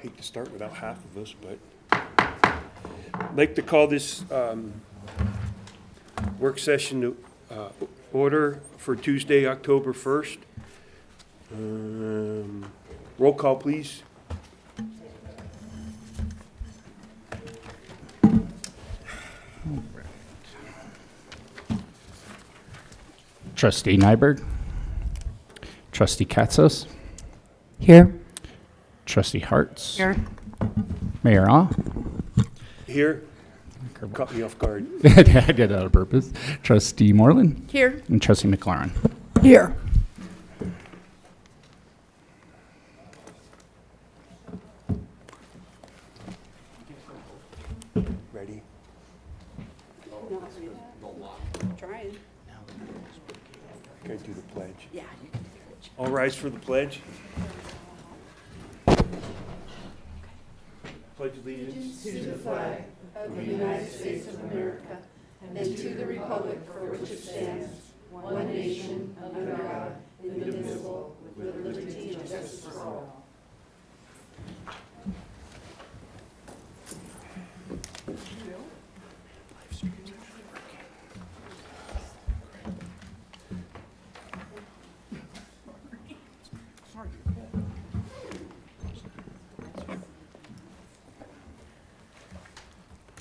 Hate to start without half of us, but I'd like to call this work session to order for Tuesday, October 1st. Roll call, please. Trustee Nyberg. Trustee Katzos. Here. Trustee Hartz. Here. Mayor Ah. Here. Caught me off guard. I did that on purpose. Trustee Moreland. Here. And Trustee McLaren. Here. Ready? Trying. Can I do the pledge? Yeah. All rise for the pledge. Pledge allegiance To the flag of the United States of America and to the republic for which it stands, one nation, under God, indivisible, with liberty and justice for all.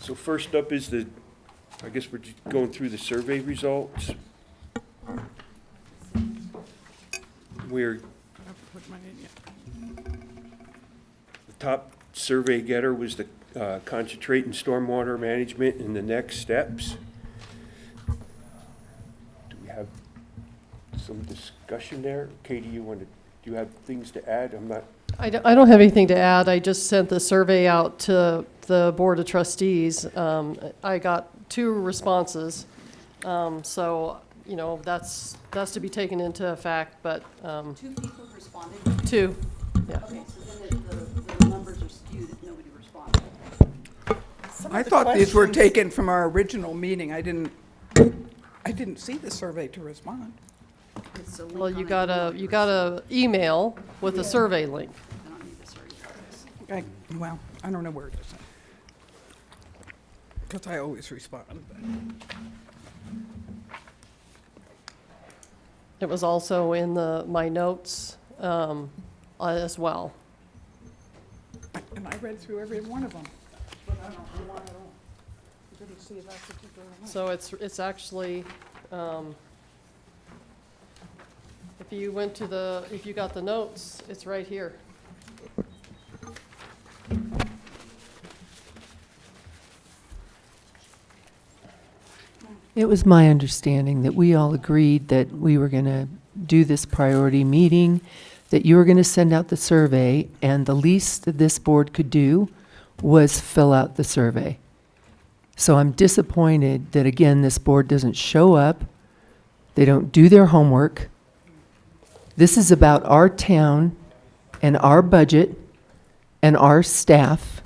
So first up is I guess we're just going through the survey results. The top survey getter was the concentrate in stormwater management and the next steps. Do we have some discussion there? Katie, do you have things to add? I don't have anything to add. I just sent the survey out to the Board of Trustees. I got 2 responses. So, you know, that's to be taken into effect, but 2 people responded. 2, yeah. Okay, so then the numbers are skewed if nobody responded. I thought these were taken from our original meeting. I didn't see the survey to respond. It's a link Well, on you it. got a email with a survey link. I don't need the survey for this. Well, I don't know where it is. Because I always respond. It was also in my notes as well. And I read through every one of them. But I don't know why I didn't see that particular one. So it's actually, if you got the notes, it's right here. It was my understanding that we all agreed that we were going to do this priority meeting, that you were going to send out the survey, and the least that this board could do was fill out the survey. So I'm disappointed that, again, this board doesn't show up. They don't do their homework. This is about our town and our budget and our staff.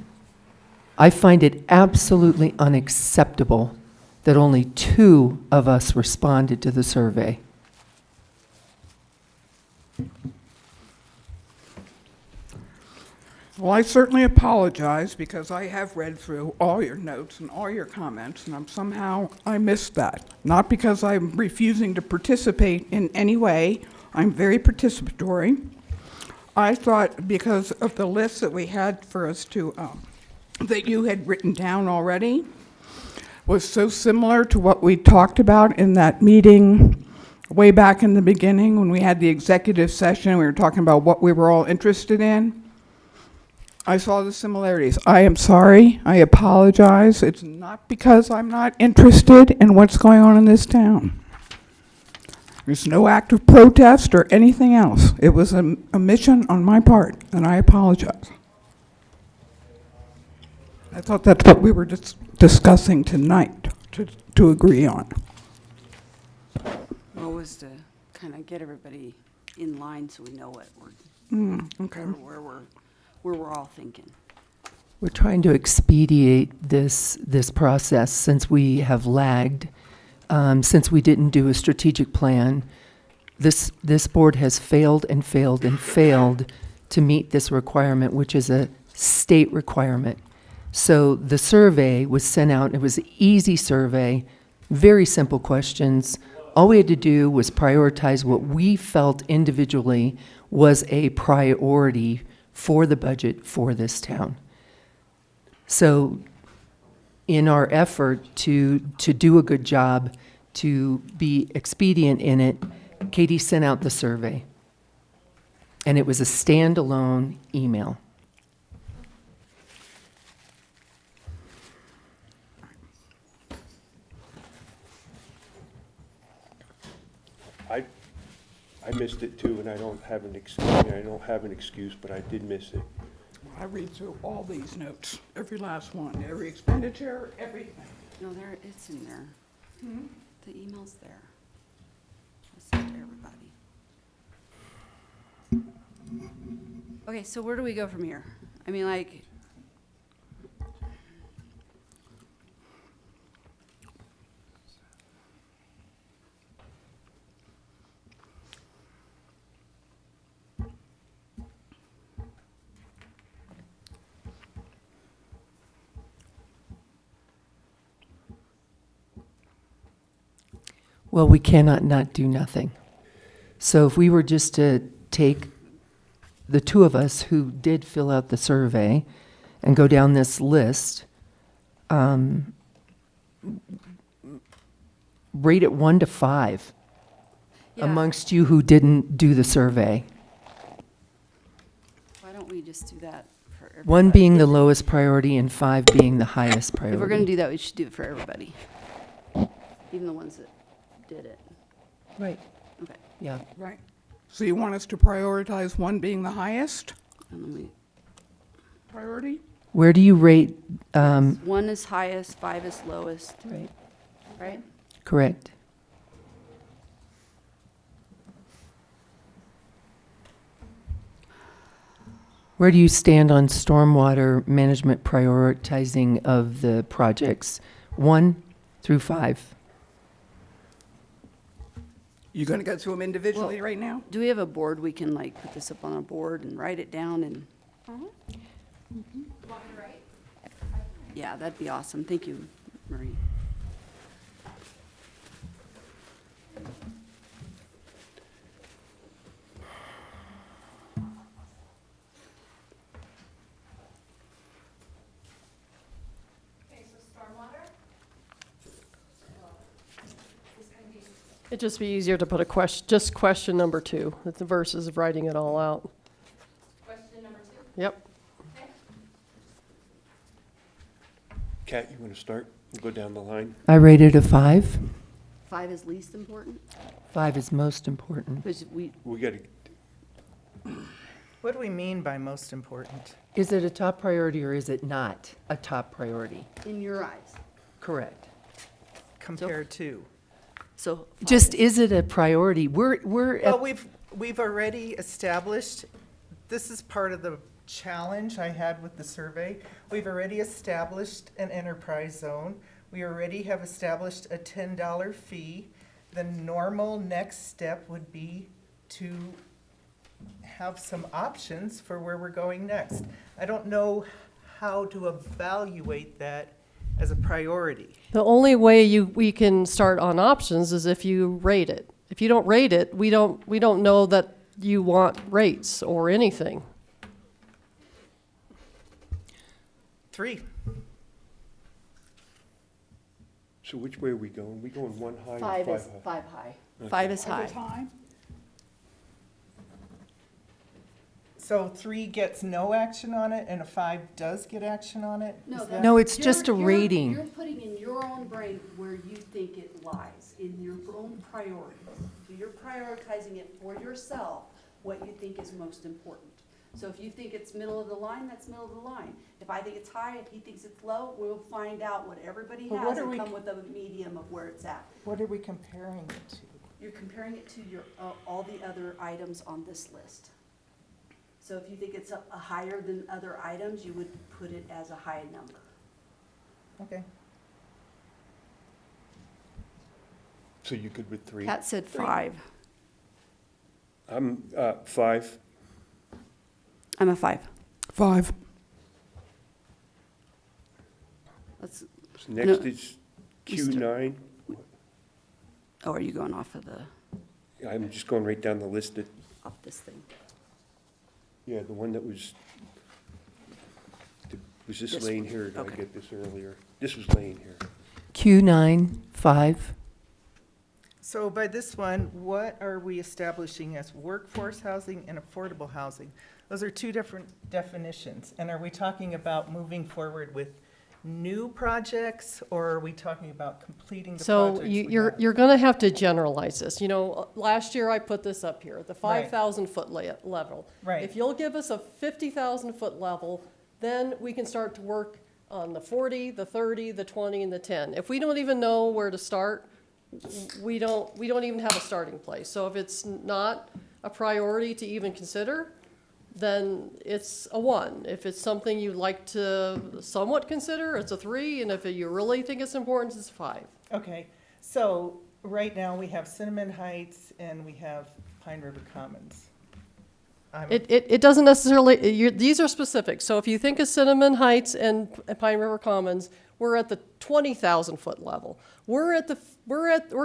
I find it absolutely unacceptable that only 2 of us responded to the survey. Well, I certainly apologize because I have read through all your notes and all your comments, and I missed that. Not because I'm refusing to participate in any way. I'm very participatory. I thought because of the list that we had for us to, that you had written down already, was so similar to what we talked about in that meeting way back in the beginning when we had the executive session. We were talking about what we were all interested in. I saw the similarities. I am sorry. I apologize. It's not because I'm not interested in what's going on in this town. There's no act of protest or anything else. It was a mission on my part, and I apologize. I thought that's what we were discussing tonight to agree on. Well, it was to kind of get everybody in line so we know what Okay. where we're all thinking. We're trying to expedite this process since we have lagged, since we didn't do a strategic plan. This board has failed and failed and failed to meet this requirement, which is a state requirement. So the survey was sent out. It was an easy survey, very simple questions. All we had to do was prioritize what we felt individually was a priority for the budget for this town. So in our effort to do a good job, to be expedient in it, Katie sent out the survey. And it was a standalone email. I missed it too, and I don't have an excuse, but I did miss it. I read through all these notes, every last one, every expenditure, everything. No, it's in there. The email's there. I sent to everybody. Okay, so where do we go from here? I mean, like, Well, we cannot not do nothing. So if we were just to take the two of us who did fill out the survey and go down this list, rate it 1 to 5 yeah, amongst you who didn't do the survey. why don't we just do that for everybody? 1 being the lowest priority and 5 being the highest priority. If we're gonna do that, we should do it for everybody. Even the ones that did it. Right, Okay, yeah. Right. So you want us to prioritize 1 being the highest and then priority? Where do you rate, 1 is highest, 5 is lowest, right, right? correct. Where do you stand on stormwater management prioritizing of the projects? 1 through 5. You gonna go through them individually right now? Do we have a board we can like put this up on a board and write it down and? Yeah, that'd be awesome. Thank you, Marie. It'd just be easier to put a question, just question number 2, versus writing it all out. Question number 2? Yep. Kat, you want to start? We'll go down the line. I rated a 5. 5 is least important, 5 is most important. because We got to, What do we mean by most important? Is it a top priority or is it not a top priority? in your eyes. Correct. Compared to? So. 5 Just, is it a priority? We're Well, at, we've already established, this is part of the challenge I had with the survey. We've already established an enterprise zone. We already have established a $10 fee. The normal next step would be to have some options for where we're going next. I don't know how to evaluate that as a priority. The only way we can start on options is if you rate it. If you don't rate it, we don't know that you want rates or anything. 3. so which way are we going? We going 1 high or 5 5 is high? 5 high. Okay. 5 is At high. the time? So 3 gets no action on it and a 5 does get action on it? No, Is that's- No, it's just a you're- rating. You're putting in your own brain where you think it lies, in your own priorities. So you're prioritizing it for yourself, what you think is most important. So if you think it's middle of the line, that's middle of the line. If I think it's high, if he thinks it's low, we'll find out what everybody But what has are and we- come with a medium of where it's at. What are we comparing it to? You're comparing it to your, all the other items on this list. So if you think it's a higher than other items, you would put it as a high number. Okay. So you good with 3? Pat said 5. I'm 5. I'm a 5. 5. Let's, Next No, is we start- Q9. oh, are you going off of I'm just going right down the list. off this thing? Yeah, the one that was this This laying one, here? Did I okay. get this earlier? This was laying here. Q9, 5. So by this one, what are we establishing as workforce housing and affordable housing? Those are two different definitions. And are we talking about moving forward with new projects, or are we talking about completing the So projects? you, we you're, have? you're gonna have to generalize this. You know, last year I put this up here, the Right. 5,000 foot level. Right. If you'll give us a 50,000 foot level, then we can start to work on the 40, the 30, the 20, and the 10. If we don't even know where to start, we don't even have a starting place. So if it's not a priority to even consider, then it's a 1. If it's something you'd like to somewhat consider, it's a 3, and if you really think it's important, it's a 5. Okay, so right now we have Cinnamon Heights and we have Pine River Commons. I'm- It doesn't necessarily, these are specific. So if you think of Cinnamon Heights and Pine River Commons, we're at the 20,000 foot level. We're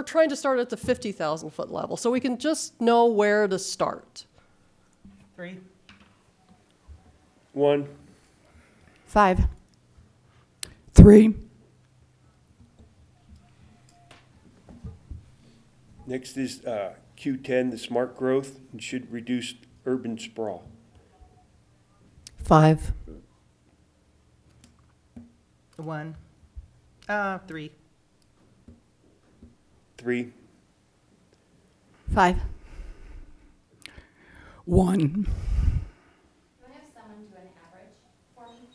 trying to start at the 50,000 foot level, so we can just know where to start. 3, 1, 5. 3, next is Q10, the smart growth, and should reduce urban sprawl. 5. 1, 3, 3, 1. Five. Do I have someone do an average for me,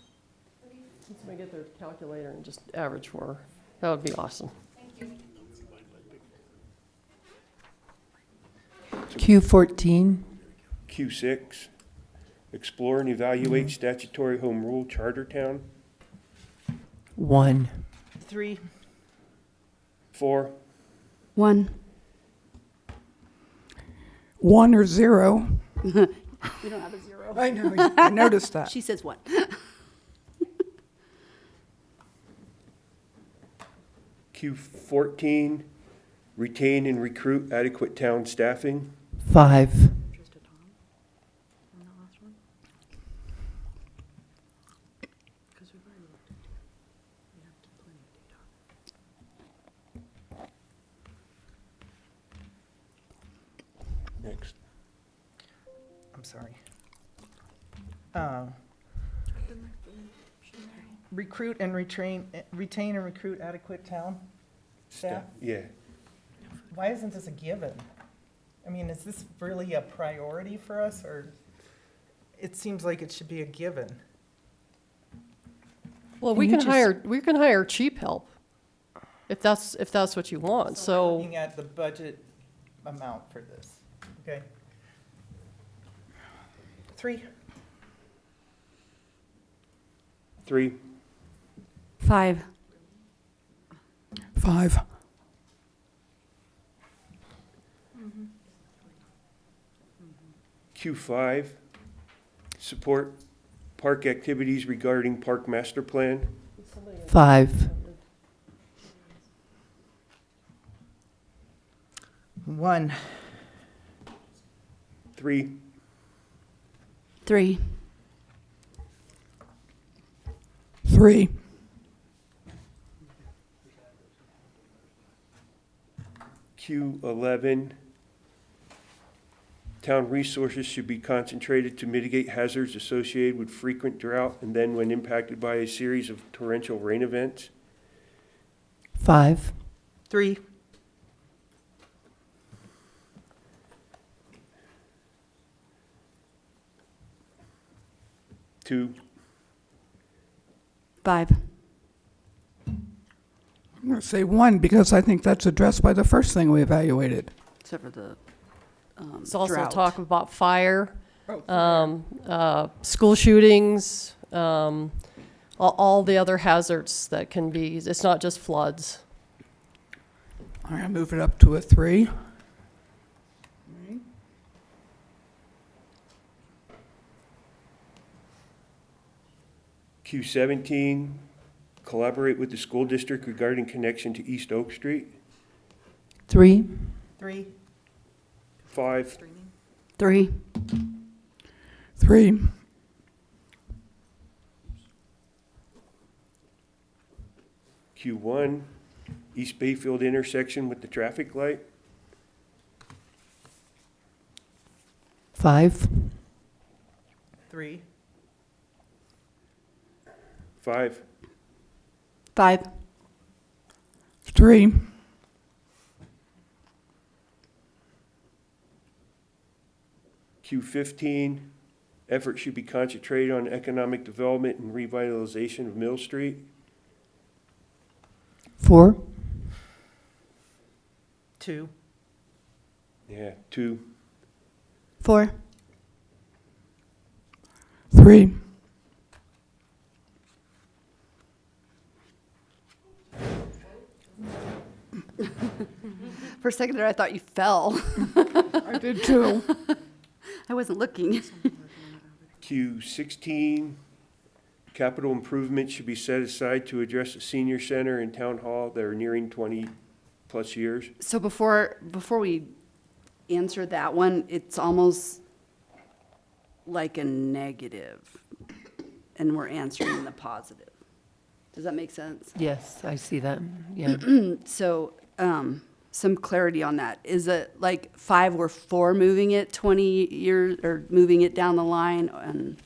please? Somebody get their calculator and just average for her. That would be awesome. Thank you. Q14, Q6, explore and evaluate statutory home rule charter town. 1. 3, 4, 1. 1 or 0. We don't have a 0. I know, I noticed that. She says 1. Q14, retain and recruit adequate town staffing. 5. Next. I'm sorry. Retain and recruit adequate town staff? Yeah, Why isn't this a given? I mean, is this really a priority for us, or it seems like it should be a given? Well, Can we you can just- hire cheap help if that's what you want. We're So looking at the budget amount for this, okay? 3, 3, 5. 5. Q5, support park activities regarding park master plan. 5. 1, 3, 3. 3. Q11, town resources should be concentrated to mitigate hazards associated with frequent drought and then when impacted by a series of torrential rain events. 5. 3, 2, 5. I'm going to say 1 because I think that's addressed by the first thing we evaluated. Except for the it's also drought. talk about fire, school shootings, all the other hazards that can be. It's not just floods. I'm going to move it up to a 3. Q17, Collaborate with the school district regarding connection to East Oak Street. 3. 3. 5, 3. 3. Q1, East Bayfield intersection with the traffic light. 5. 3. 5, 5. 3. Q15, effort should be concentrated on economic development and revitalization of Mill Street. 4. 2. Yeah, 2, 4. 3. For a second there, I thought you fell. I did too. I wasn't looking. Q16, capital improvements should be set aside to address the senior center and town hall that are nearing 20-plus years. So before we answer that one, it's almost like a negative, and we're answering in the positive. Does that make sense? Yes, I see that. Yeah. So, some clarity on that. Is it like 5 or 4 moving it 20 years, or moving it down the line, and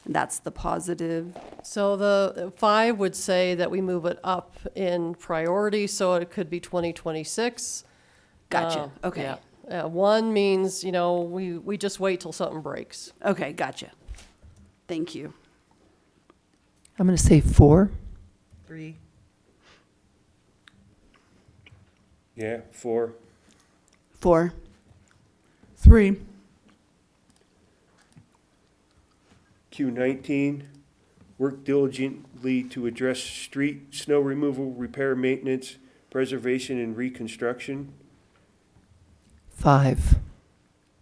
that's the positive? So the 5 would say that we move it up in priority, so it could be 2026. Gotcha, okay. Yeah. 1 means, we just wait till something breaks. Okay, gotcha. Thank you. I'm going to say 4. 3. Yeah, 4, 4. 3. Q19, work diligently to address street snow removal, repair, maintenance, preservation, and reconstruction. 5.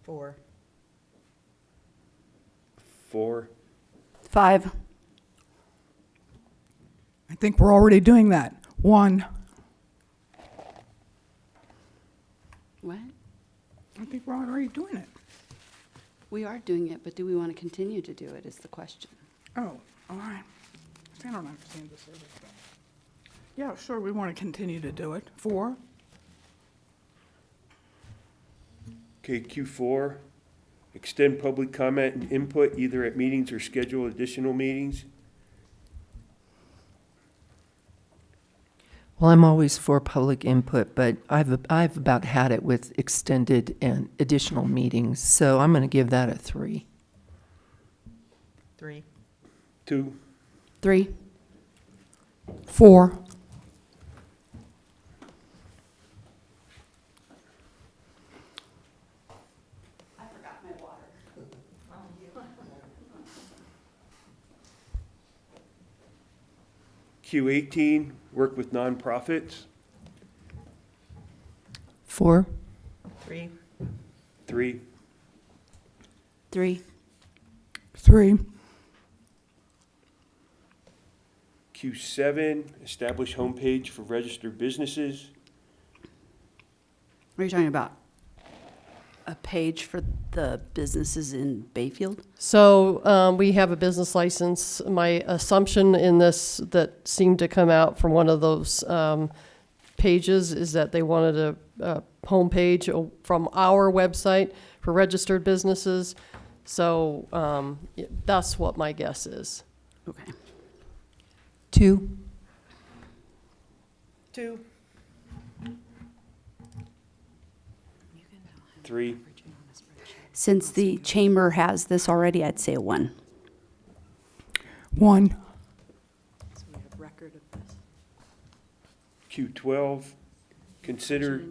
4. 4, 5. I think we're already doing that. 1. What? I think we're already doing it. We are doing it, but do we want to continue to do it is the question. Oh, all right. I don't understand the service stuff. Yeah, sure, we want to continue to do it. 4. Okay, Q4, extend public comment and input either at meetings or schedule additional meetings. Well, I'm always for public input, but I've about had it with extended and additional meetings, so I'm going to give that a 3. 3. 2, 3. 4. 18, work with nonprofits. 4. 3. 3, 3. 3. Q7, establish homepage for registered businesses. What are you talking about? A page for the businesses in Bayfield? So we have a business license. My assumption in this that seemed to come out from one of those pages is that they wanted a homepage from our website for registered businesses. So that's what my guess is. Okay. 2. 2. 3, Since the chamber has this already, I'd say a 1. 1. So we have record of this. Q12, consider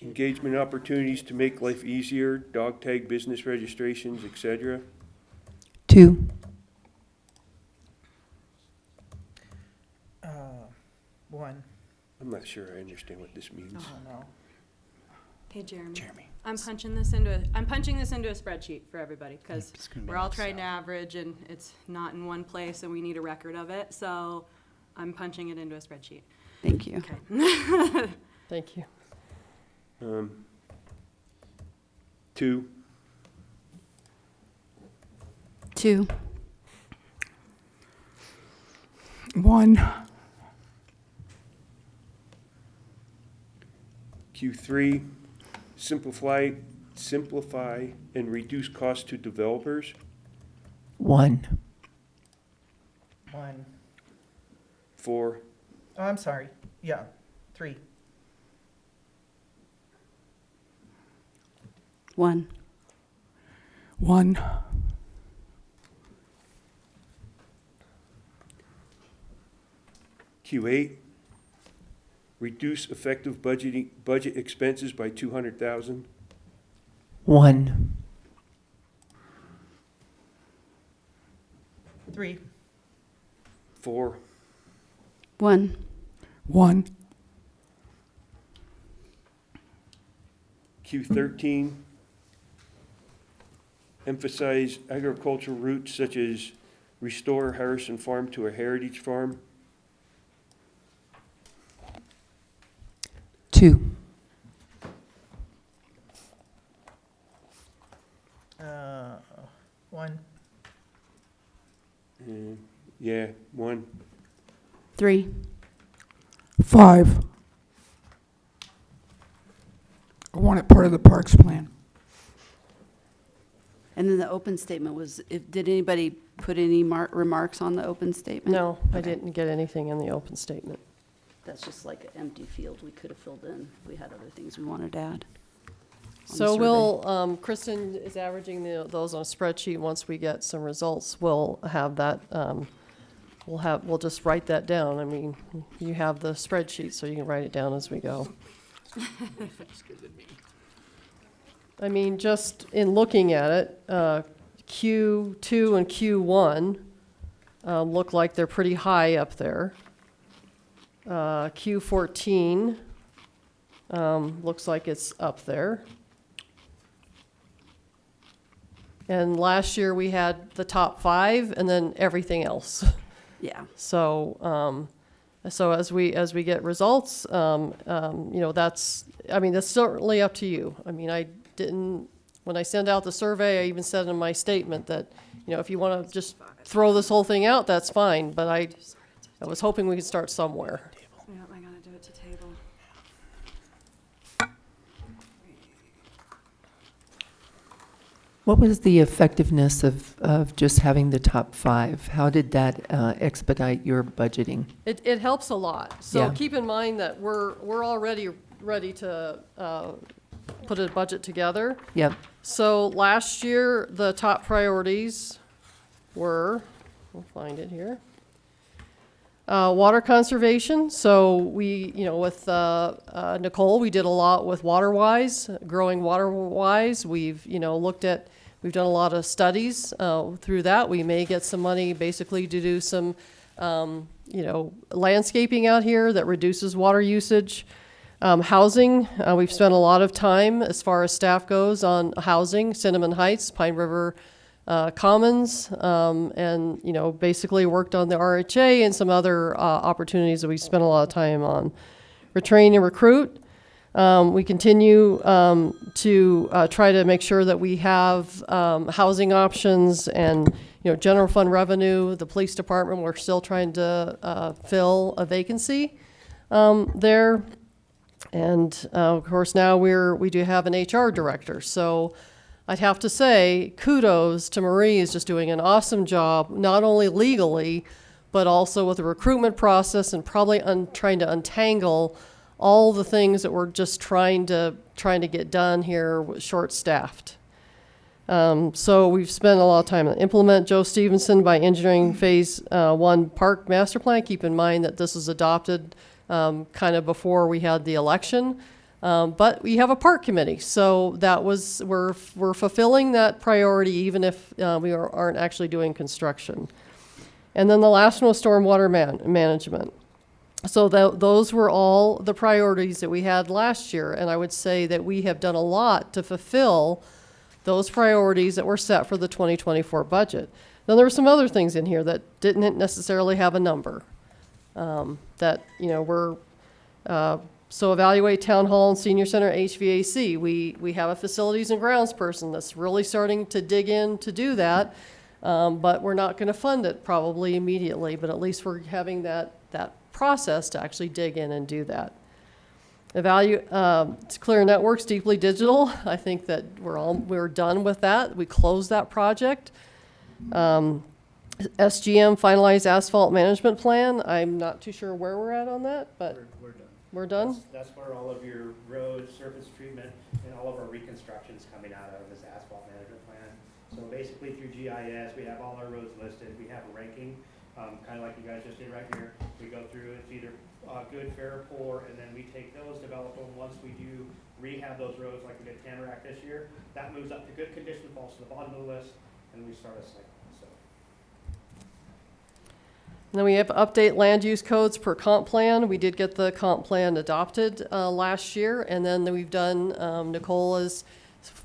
engagement opportunities to make life easier, dog tag business registrations, etc. 2. 1. I'm not sure I understand what this means. Oh, no. Hey, Jeremy. I'm punching this into a spreadsheet for everybody, because we're all trying to average, and it's not in one place, and we need a record of it. So I'm punching it into a spreadsheet. Thank you. Okay. Thank you. 2, 2, 1, Q3, simplify and reduce costs to developers. 1, 1. 4, Oh, I'm sorry. Yeah, 3. 1, 1, Q8, reduce effective budget expenses by 200,000. 1, 3. 4, 1, 1, Q13, emphasize agricultural roots such as restore Harrison Farm to a heritage farm. 2, 1. Yeah, 1. 3, 5. I want it part of the parks plan. and then the open statement was, did anybody put any remarks on the open statement? No, I Okay. didn't get anything in the open statement. That's just like an empty field we could have filled in. We had other things we wanted to add. on the So survey. we'll, Kristen is averaging those on a spreadsheet. Once we get some results, we'll have that, we'll just write that down. I mean, you have the spreadsheet, so you can write it down as we go. I mean, just in looking at it, Q2 and Q1 look like they're pretty high up there. Q14 looks like it's up there. And last year we had the top 5 and then everything else. Yeah, So, so as we get results, that's, I mean, that's certainly up to you. I mean, when I send out the survey, I even said in my statement that, if you want to just throw this whole thing out, that's fine. But I was hoping we could start somewhere. Yeah, I gotta do it to table. What was the effectiveness of just having the top 5? How did that expedite your budgeting? It helps a lot. So Yeah. keep in mind that we're already ready to put a budget together. Yep, So last year, the top priorities were, we'll find it here. Water conservation. So we, with Nicole, we did a lot with WaterWise, growing WaterWise. We've done a lot of studies through that. We may get some money basically to do some, landscaping out here that reduces water usage. Housing, we've spent a lot of time as far as staff goes on housing, Cinnamon Heights, Pine River Commons, and, basically worked on the RHA and some other opportunities that we spent a lot of time on. Retrain and recruit. We continue to try to make sure that we have housing options and, general fund revenue. The police department, we're still trying to fill a vacancy there. And of course, now we do have an HR director. So I'd have to say kudos to Marie, is just doing an awesome job, not only legally, but also with the recruitment process and probably trying to untangle all the things that we're just trying to get done here, short-staffed. So we've spent a lot of time to implement Joe Stevenson by engineering phase 1 park master plan. Keep in mind that this was adopted kind of before we had the election. But we have a park committee, so we're fulfilling that priority even if we aren't actually doing construction. And then the last one was stormwater management. So those were all the priorities that we had last year, and I would say that we have done a lot to fulfill those priorities that were set for the 2024 budget. Now, there were some other things in here that didn't necessarily have a number. That, we're, so evaluate town hall and senior center HVAC. We have a facilities and grounds person that's really starting to dig in to do that. But we're not gonna fund it probably immediately, but at least we're having that process to actually dig in and do that. Clear Networks, deeply digital. I think that we're done with that. We closed that project. SGM finalized asphalt management plan. I'm not too sure where we're at on that, but We're done. we're done. That's where all of your roads, surface treatment, and all of our reconstruction's coming out of this asphalt management plan. So basically through GIS, we have all our roads listed, we have a ranking, kind of like you guys just did right here. We go through, it's either good, fair, or poor, and then we take those, develop them. Once we do rehab those roads like we did Tamarack this year, that moves up to good condition, falls to the bottom of the list, and we start a cycle, so. And then we have update land use codes per comp plan. We did get the comp plan adopted last year, and then we've done, Nicole has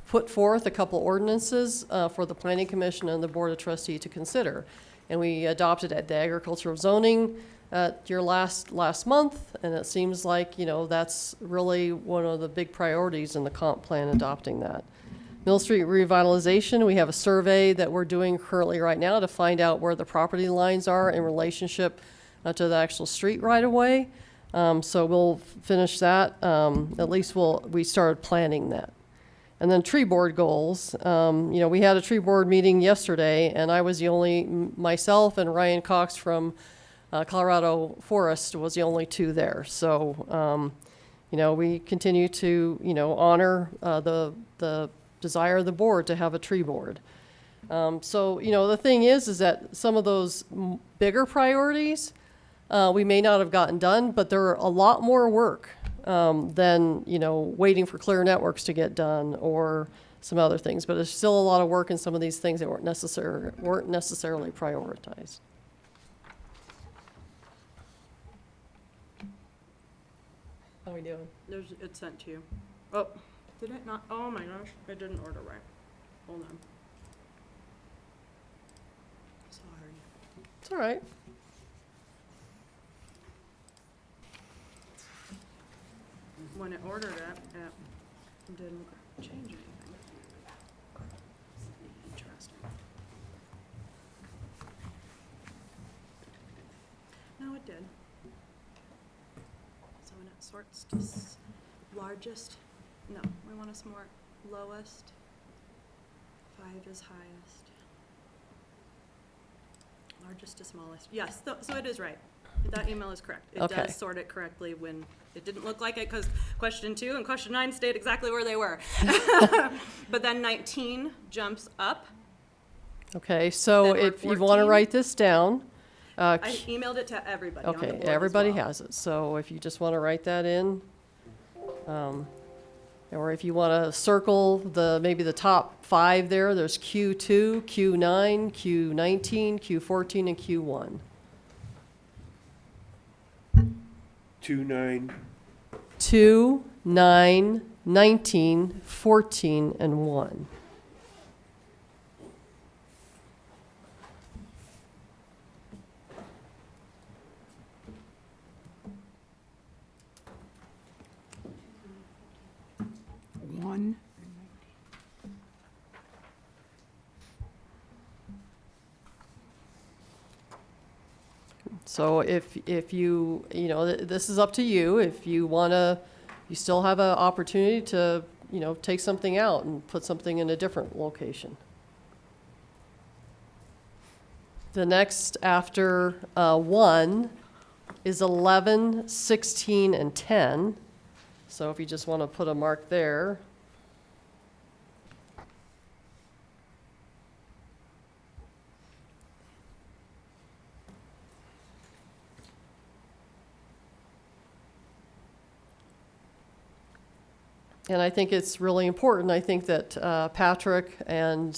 put forth a couple ordinances for the Planning Commission and the Board of Trustees to consider. And we adopted at the agricultural zoning at your last month, and it seems like, that's really one of the big priorities in the comp plan, adopting that. Mill Street revitalization, we have a survey that we're doing currently right now to find out where the property lines are in relationship to the actual street right away. So we'll finish that. At least we started planning that. And then tree board goals. We had a tree board meeting yesterday, and I was myself and Ryan Cox from Colorado Forest was the only two there. So, we continue to, honor the desire of the board to have a tree board. So, the thing is that some of those bigger priorities we may not have gotten done, but they're a lot more work than, waiting for Clear Networks to get done or some other things. But there's still a lot of work in some of these things that weren't necessarily prioritized. How are we doing? It's sent to you. Oh, did it not? Oh my gosh, I didn't order right. Hold on. Sorry. It's all right. When it ordered it didn't change anything. Interesting. No, it did. So when it sorts to largest, no, we want to sort lowest, 5 is highest, largest to smallest. Yes, so it is right. That email is correct. It Okay. does sort it correctly when it didn't look like it, because question 2 and question 9 stayed exactly where they were. But then 19 jumps up. Okay, so Then we're if you want to 14. write this down, I emailed it to everybody on the okay, board as everybody well. has it. So if you just want to write that in, or if you want to circle maybe the top 5 there, there's Q2, Q9, Q19, Q14, and Q1. 2, 9, 2, 9, 19, 14, and 1. One. So if you, this is up to you. If you want to, you still have an opportunity to, take something out and put something in a different location. The next after 1 is 11, 16, and 10. So if you just want to put a mark there. And I think it's really important. I think that Patrick and,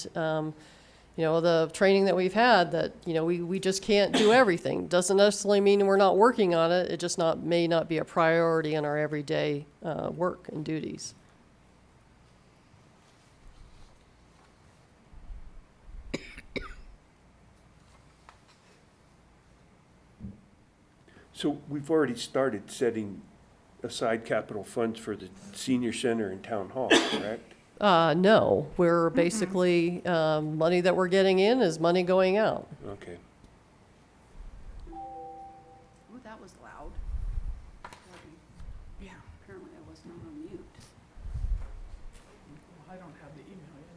the training that we've had, that, we just can't do everything. Doesn't necessarily mean we're not working on it. It just may not be a priority in our everyday work and duties. So we've already started setting aside capital funds for the senior center and town hall, correct? No, we're basically, money that we're getting in is money going out. Okay. Ooh, that was loud. Yeah. Apparently I was not on mute. I don't have the email yet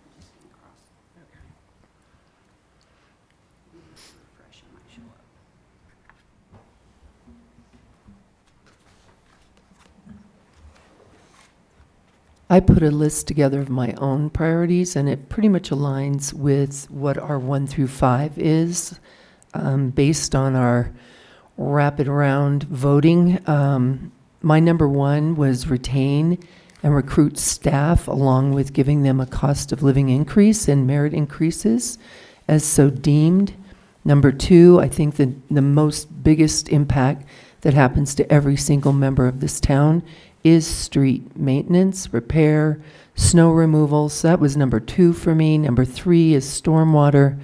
It just came across. either. Maybe if I refresh, it might show up. I put a list together of my own priorities, and it pretty much aligns with what our 1 through 5 is, based on our rapid round voting. My number 1 was retain and recruit staff, along with giving them a cost of living increase and merit increases as so deemed. Number 2, I think that the most biggest impact that happens to every single member of this town is street maintenance, repair, snow removal. So that was number 2 for me. Number 3 is stormwater.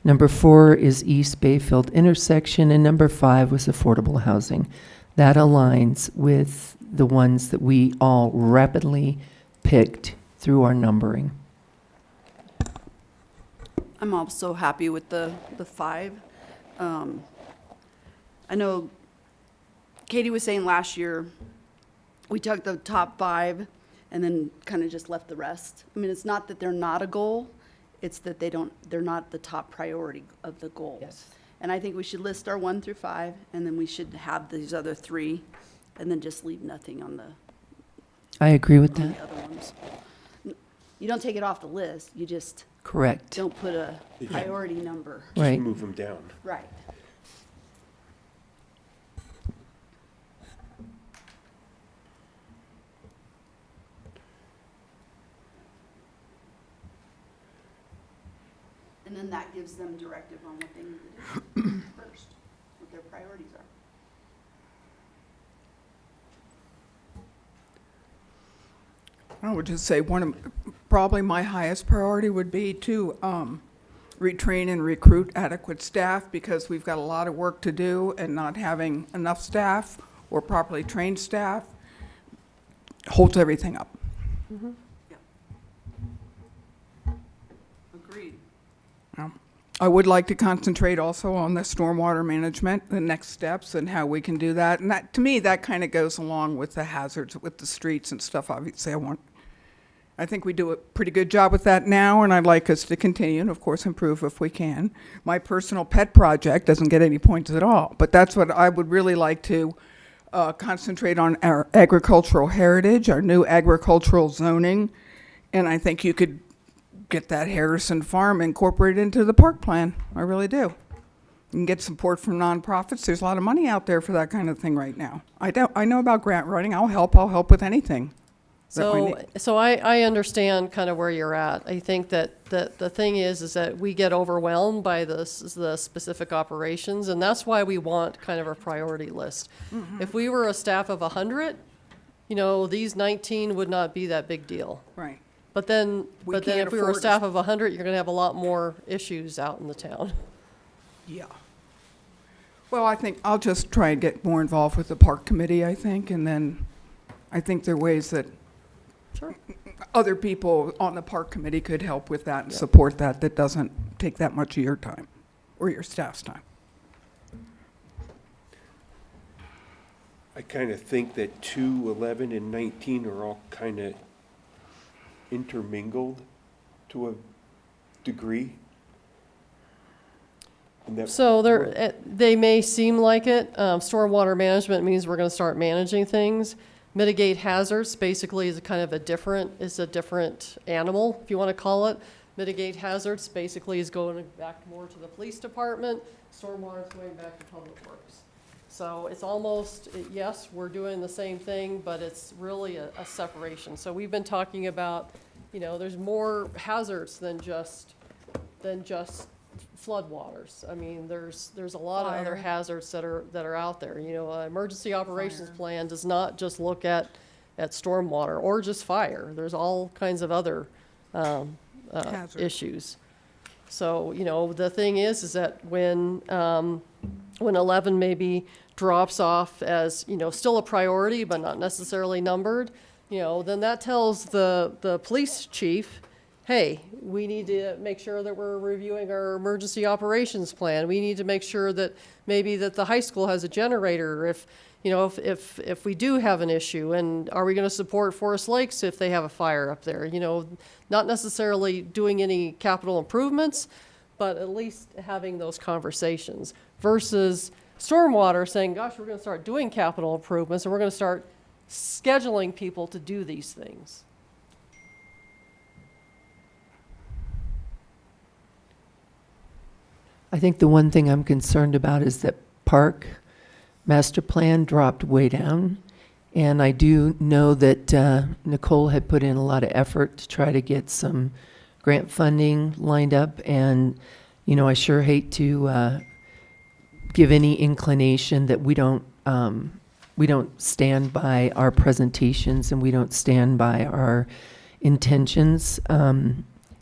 Number 4 is East Bayfield intersection. And number 5 was affordable housing. That aligns with the ones that we all rapidly picked through our numbering. I'm also happy with the 5. I know Katie was saying last year, we took the top 5 and then kind of just left the rest. I mean, it's not that they're not a goal, it's that they're not the top priority of the goals. Yes. And I think we should list our 1 through 5, and then we should have these other 3, and then just leave nothing on I agree with on that. the other ones. You don't take it off the list, you just Correct. don't put a Did you- priority number. Just Right. move them down. Right. And then that gives them directive on what they need to do first, what their priorities are. I would just say probably my highest priority would be to retrain and recruit adequate staff, because we've got a lot of work to do, and not having enough staff or properly trained staff holds everything up. Agreed. I would like to concentrate also on the stormwater management, the next steps, and how we can do that. And that, to me, that kind of goes along with the hazards with the streets and stuff. Obviously, I think we do a pretty good job with that now, and I'd like us to continue and, of course, improve if we can. My personal pet project doesn't get any points at all, but that's what I would really like to concentrate on: our agricultural heritage, our new agricultural zoning, and I think you could get that Harrison Farm incorporated into the park plan. I really do. You can get support from nonprofits. There's a lot of money out there for that kind of thing right now. I know about grant writing. I'll help with anything. So I understand kind of where you're at. I think that the thing is that we get overwhelmed by the specific operations, and that's why we want kind of a priority list. If we were a staff of 100, these 19 would not be that big deal. Right. But then We can't if we were a afford staff of 100, you're going to have a lot more issues out in the town. Yeah. Well, I think I'll just try and get more involved with the park committee, I think, and then I think there are ways that Sure. other people on the park committee could help with that and support that doesn't take that much of your time or your staff's time. I kind of think that 2, 11, and 19 are all kind of intermingled to a degree. And that So they may seem like it. Stormwater management means we're going to start managing things. Mitigate hazards basically is a different animal, if you want to call it. Mitigate hazards basically is going back more to the police department. Stormwater is going back to public works. So it's almost, yes, we're doing the same thing, but it's really a separation. So we've been talking about, there's more hazards than just floodwaters. I mean, there's a lot of other Fire. hazards that are out there. Emergency operations plan does not just look at stormwater or just fire. There's all kinds of other Hazards. issues. So, the thing is that when when 11 maybe drops off as, still a priority, but not necessarily numbered, then that tells the police chief, hey, we need to make sure that we're reviewing our emergency operations plan. We need to make sure that maybe that the high school has a generator if we do have an issue. And are we going to support Forest Lakes if they have a fire up there? Not necessarily doing any capital improvements, but at least having those conversations versus stormwater saying, gosh, we're going to start doing capital improvements and we're going to start scheduling people to do these things. I think the one thing I'm concerned about is that park master plan dropped way down. And I do know that Nicole had put in a lot of effort to try to get some grant funding lined up. And, I sure hate to give any inclination that we don't stand by our presentations and we don't stand by our intentions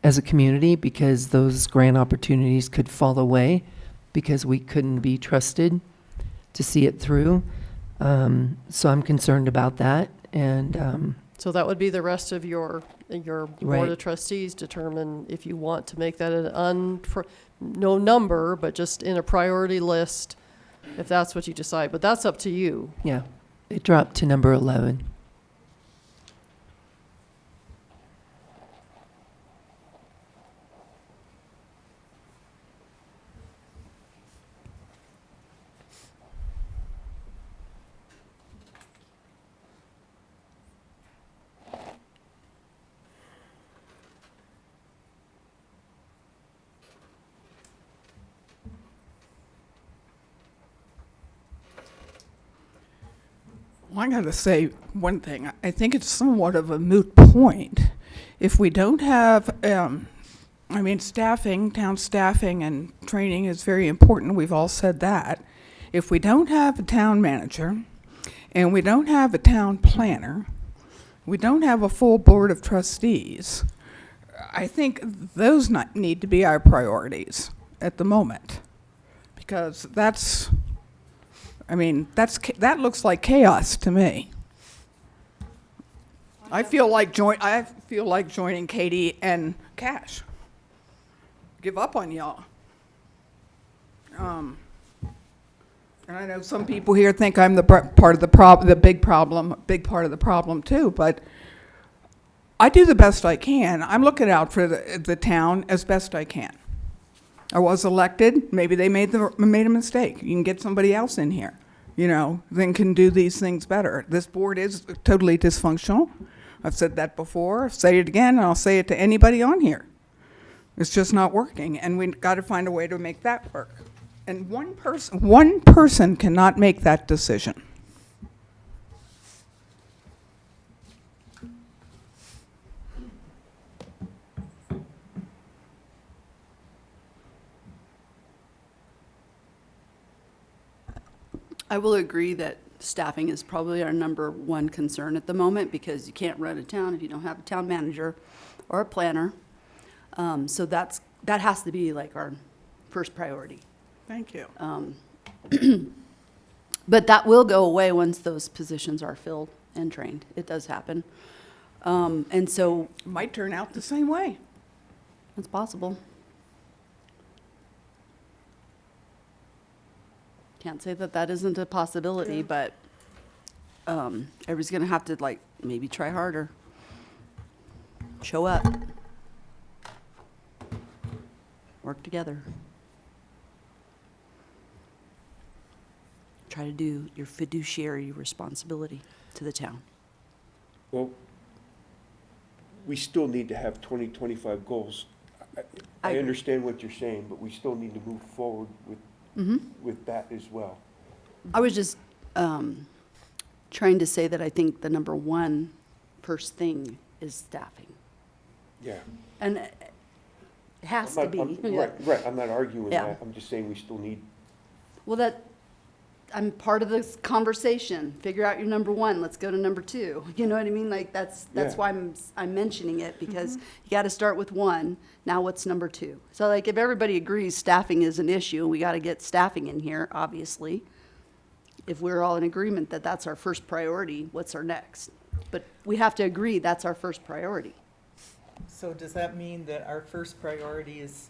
as a community, because those grant opportunities could fall away because we couldn't be trusted to see it through. So I'm concerned about that. And So that would be the rest of your board Right. of trustees determine if you want to make that no number, but just in a priority list, if that's what you decide. But that's up to you. yeah, it dropped to number 11. Well, I got to say one thing. I think it's somewhat of a moot point. If we don't have, staffing, town staffing and training is very important. We've all said that. If we don't have a town manager and we don't have a town planner, we don't have a full board of trustees, I think those need to be our priorities at the moment. Because that looks like chaos to me. I feel like joining Katie and Cash. Give up on y'all. And I know some people here think I'm the part of the problem, big part of the problem too. But I do the best I can. I'm looking out for the town as best I can. I was elected. Maybe they made a mistake. You can get somebody else in here, then can do these things better. This board is totally dysfunctional. I've said that before. I'll say it again, and I'll say it to anybody on here. It's just not working, and we've got to find a way to make that work. And one person cannot make that decision. I will agree that staffing is probably our number one concern at the moment, because you can't run a town if you don't have a town manager or a planner. So that has to be like our first priority. Thank you. But that will go away once those positions are filled and trained. It does happen. And so Might turn out the same way. it's possible. Can't say that isn't a possibility, but everybody's gonna have to maybe try harder. Show up. Work together. Try to do your fiduciary responsibility to the town. Well, we still need to have 2025 goals. I I agree. understand what you're saying, but we still need to move forward with that as well. I was just trying to say that I think the number one first thing is staffing. Yeah. And it has to be. Right, I'm not arguing Yeah. that. I'm just saying we still need, Well, I'm part of this conversation. Figure out your number one, let's go to number two. You know what I mean? Like, that's Yeah. why I'm mentioning it, because you gotta start with one. Now what's number two? So like, if everybody agrees staffing is an issue, we gotta get staffing in here, obviously. If we're all in agreement that that's our first priority, what's our next? But we have to agree that's our first priority. So does that mean that our first priority is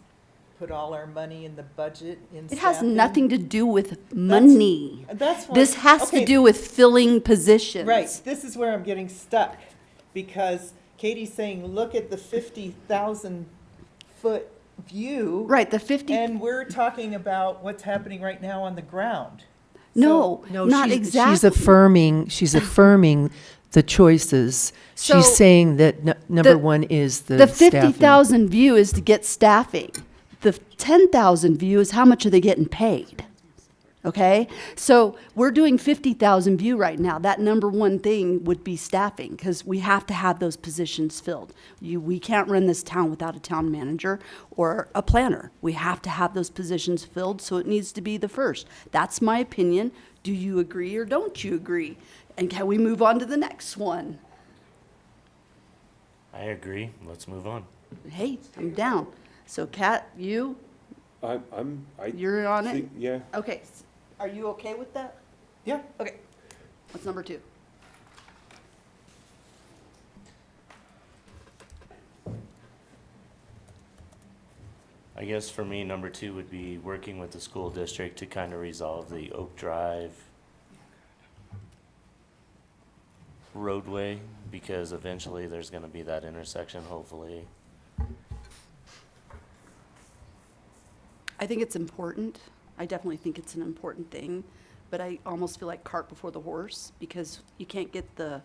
put all our money in the budget in It has staffing? nothing to do with money. That's what. This has to okay, do with filling positions. Right, this is where I'm getting stuck, because Katie's saying, look at the 50,000 foot view. Right, the 50, And we're talking about what's happening right now on the ground. no, No, not she's exactly. she's affirming the choices. So, She's saying that number the- one is the The staffing. 50,000 view is to get staffing. The 10,000 view is how much are they getting paid? Okay? So we're doing 50,000 view right now. That number one thing would be staffing, because we have to have those positions filled. We can't run this town without a town manager or a planner. We have to have those positions filled, so it needs to be the first. That's my opinion. Do you agree or don't you agree? And can we move on to the next one? I agree. Let's move on. Hey, I'm down. So Kat, you're on it? think- Yeah, Okay, are you okay with that? Yeah. Okay, what's number two? I guess for me, number 2 would be working with the school district to kind of resolve the Oak Drive roadway, because eventually there's going to be that intersection, hopefully. I think it's important. I definitely think it's an important thing, but I almost feel like cart before the horse, because you can't get the,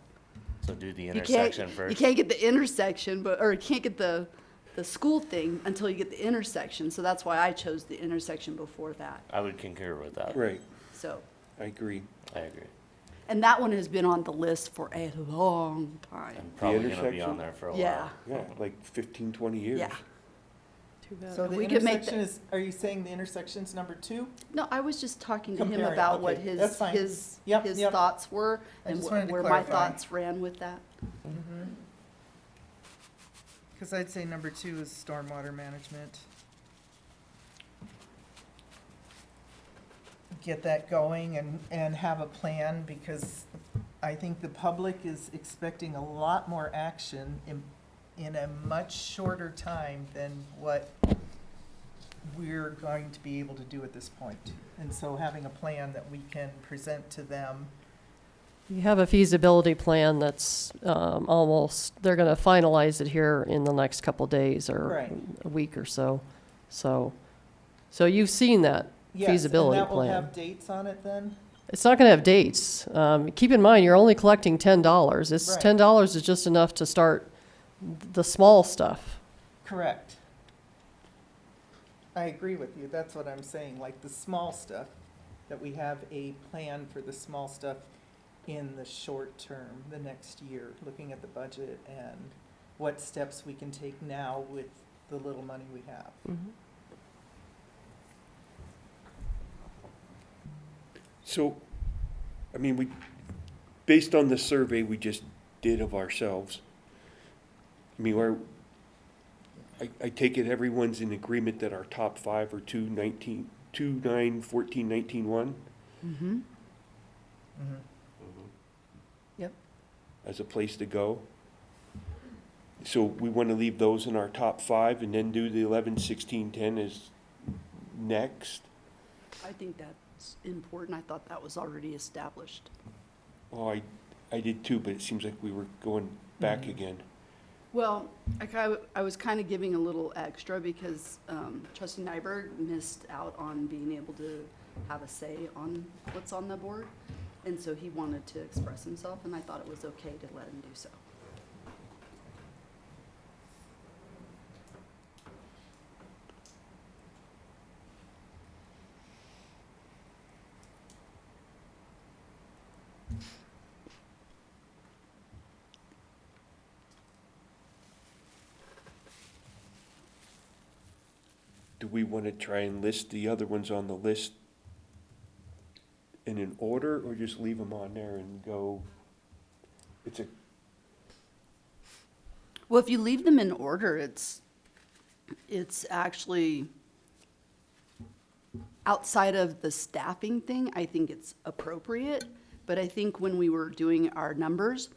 So do the you intersection can't, first. you can't get the intersection, or you can't get the school thing until you get the intersection. So that's why I chose the intersection before that. I would concur with that. right, So, I agree. I agree. and that one has been on the list for a long time. I'm probably going to be intersection? on there for a Yeah. while. Yeah, like 15, 20 years. Yeah. Too bad. So If the we could make intersection is, are you saying the intersection's number 2? No, I was just talking to him Comparing, about what okay, that's fine. his Yep, yep. thoughts were, I and just wanted to where my clarify. thoughts ran with that. Because I'd say number 2 is stormwater management. Get that going and have a plan, because I think the public is expecting a lot more action in a much shorter time than what we're going to be able to do at this point. And so having a plan that we can present to them. You have a feasibility plan that's almost, they're going to finalize it here in the next couple days or Right. a week or so. So you've seen that feasibility Yes, and that will plan. have dates on it then? It's not going to have dates. Keep in mind, you're only collecting $10. It's Right. $10 is just enough to start the small stuff. Correct. I agree with you, that's what I'm saying, like the small stuff, that we have a plan for the small stuff in the short term, the next year, looking at the budget and what steps we can take now with the little money we have. So, I mean, based on the survey we just did of ourselves, I mean, I take it everyone's in agreement that our top 5 are 2, 9, 14, 19, 1 Mm-hmm. Yep. as a place to go. So we want to leave those in our top 5 and then do the 11, 16, 10 as next. I think that's important. I thought that was already established. Oh, I did too, but it seems like we were going back again. Well, I was kind of giving a little extra because Trustee Nyberg missed out on being able to have a say on what's on the board. And so he wanted to express himself, and I thought it was okay to let him do so. Do we want to try and list the other ones on the list in an order, or just leave them on there and go, it's a, Well, if you leave them in order, it's actually outside of the staffing thing, I think it's appropriate. But I think when we were doing our numbers,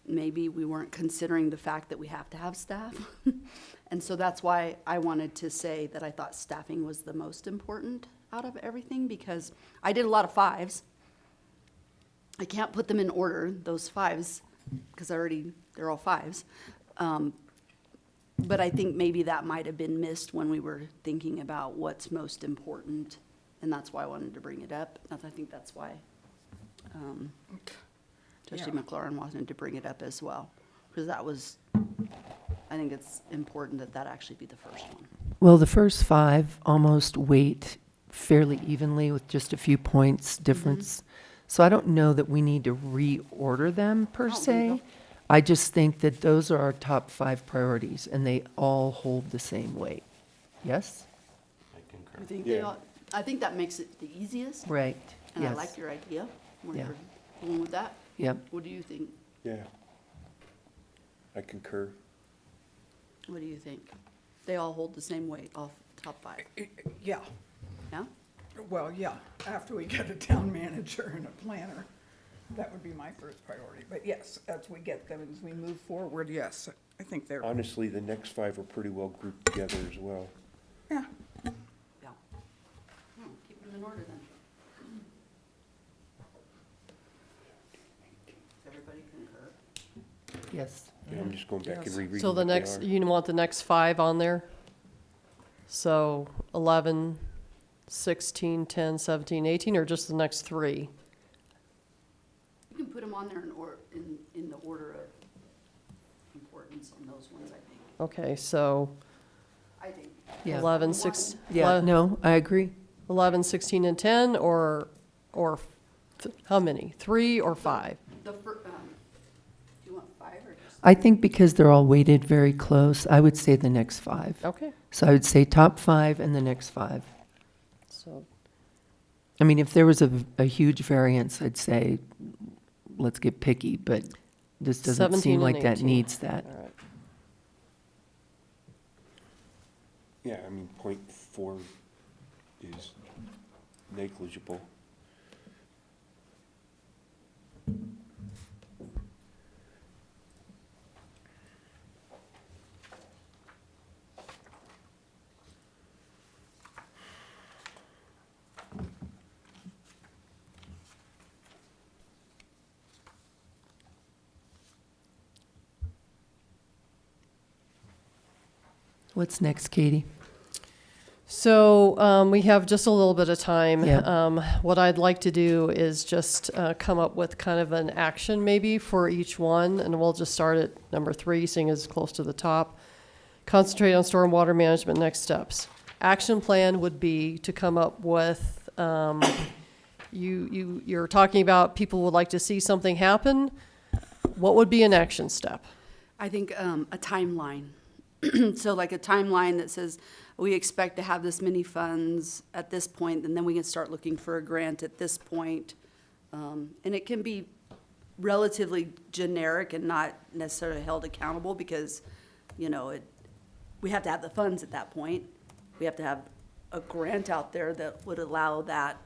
maybe we weren't considering the fact that we have to have staff. And so that's why I wanted to say that I thought staffing was the most important out of everything, because I did a lot of fives. I can't put them in order, those fives, because they're all fives. But I think maybe that might have been missed when we were thinking about what's most important, and that's why I wanted to bring it up. I think that's why Trustee Yeah. McLaurin wanted to bring it up as well, because I think it's important that that actually be the first one. Well, the first 5 almost weight fairly evenly with just a few points difference. So I don't know that we need to reorder them per don't think se. I just think that those are our top 5 priorities, and they all hold the same weight. Yes? I concur. I think Yeah. I think that makes it the easiest, Right. and I Yes. like your idea. When Yeah. you're going with that. Yep. What do you think? yeah. I concur. What do you think? They all hold the same weight, all top 5, Yeah, yeah? well, yeah, after we get a town manager and a planner, that would be my first priority. But yes, as we get them, as we move forward, yes, I think they're, Honestly, the next 5 are pretty well grouped together as well. yeah. Yeah. Keep them in order then. Everybody concur? Yes. Yeah, I'm just going back and Yes. rereading So the what they next, are. you want the next 5 on there? So 11, 16, 10, 17, 18, or just the next 3? You can put them on there in the order of importance on those ones, I think. Okay, so I think. Yeah. 11, 6, Yeah, no, I agree. 11, 16, and 10, or how many? 3 or 5? Do you want 5 or just? I think because they're all weighted very close, I would say the next 5. Okay, So I would say top 5 and the next 5. so, I mean, if there was a huge variance, I'd say, let's get picky, but this doesn't 17 seem and like that 18. needs that. all right. Yeah, I mean, 0.4 is negligible. What's next, Katie? So we have just a little bit of time. Yeah. What I'd like to do is just come up with kind of an action maybe for each one, and we'll just start at number 3, seeing as it's close to the top. Concentrate on stormwater management next steps. Action plan would be to come up with, you're talking about people would like to see something happen. What would be an action step? I think a timeline. So like a timeline that says, we expect to have this many funds at this point, and then we can start looking for a grant at this point. And it can be relatively generic and not necessarily held accountable because, we have to have the funds at that point. We have to have a grant out there that would allow that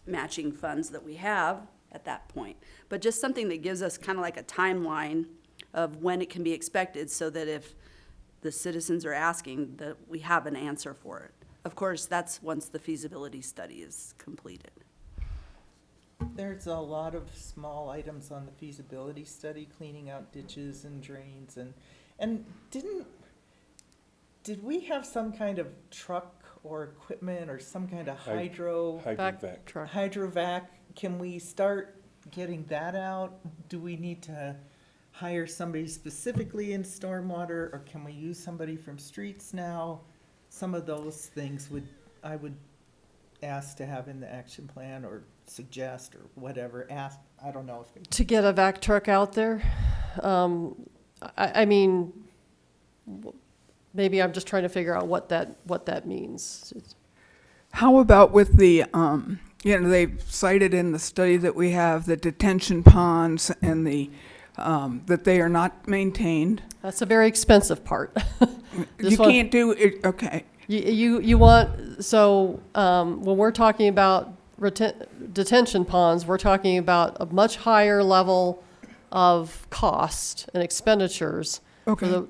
matching funds that we have at that point. But just something that gives us kind of like a timeline of when it can be expected so that if the citizens are asking, that we have an answer for it. Of course, that's once the feasibility study is completed. There's a lot of small items on the feasibility study, cleaning out ditches and drains and did we have some kind of truck or equipment or some kind of Hydrovac. Back truck. hydrovac? Can we start getting that out? Do we need to hire somebody specifically in stormwater, or can we use somebody from streets now? Some of those things I would ask to have in the action plan or suggest or whatever, ask, I don't know if. To get a vac truck out there? I mean, maybe I'm just trying to figure out what that means. How about with the you know, they cited in the study that we have the detention ponds and that they are not maintained. That's a very expensive part. This You one- can't do it, okay. You want, so, when we're talking about detention ponds, we're talking about a much higher level of cost and expenditures Okay.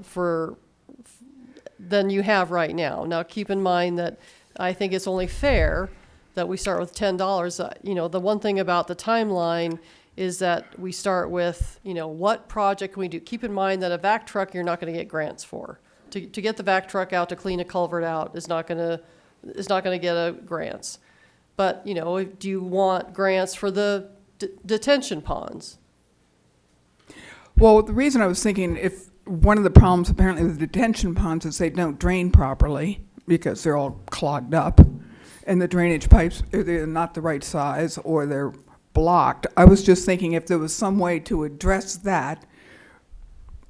than you have right now. Now, keep in mind that I think it's only fair that we start with $10. You know, the one thing about the timeline is that we start with, you know, what project can we do? Keep in mind that a vac truck, you're not gonna get grants for. To get the vac truck out to clean a culvert out is not gonna get a grants. But, you know, do you want grants for the detention ponds? Well, the reason I was thinking, if one of the problems apparently with detention ponds is they don't drain properly because they're all clogged up, and the drainage pipes are either not the right size or they're blocked. I was just thinking if there was some way to address that.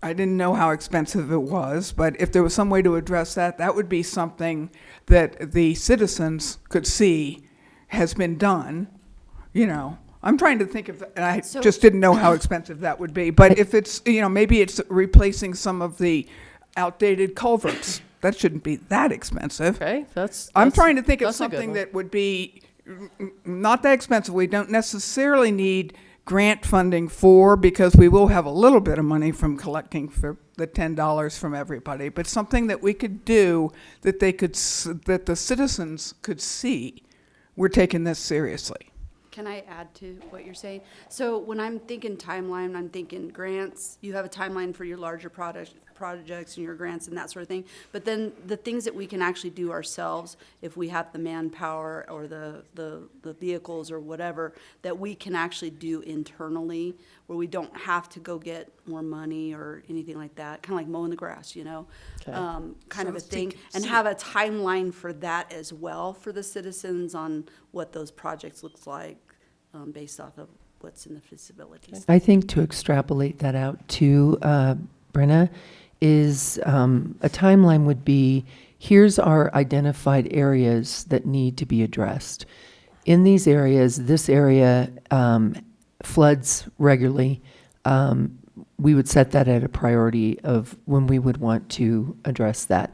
I didn't know how expensive it was, but if there was some way to address that, that would be something that the citizens could see has been done, you know. I'm trying to think of, and I just didn't know how expensive that would be. But if it's, you know, maybe it's replacing some of the outdated culverts. That shouldn't be that expensive. Okay, I'm trying to think of that's a good something one. that would be not that expensive. We don't necessarily need grant funding for, because we will have a little bit of money from collecting for the $10 from everybody, but something that we could do that that the citizens could see we're taking this seriously. Can I add to what you're saying? So when I'm thinking timeline, I'm thinking grants. You have a timeline for your larger projects and your grants and that sort of thing. But then the things that we can actually do ourselves, if we have the manpower or the vehicles or whatever, that we can actually do internally, where we don't have to go get more money or anything like that. Kind of like mowing the grass, you know, Okay. kind of a So thing. think- And have a timeline for that as well for the citizens on what those projects looks like, based off of what's in the feasibilities. I think to extrapolate that out too, Brenna, is a timeline would be, here's our identified areas that need to be addressed. In these areas, this area floods regularly. We would set that at a priority of when we would want to address that.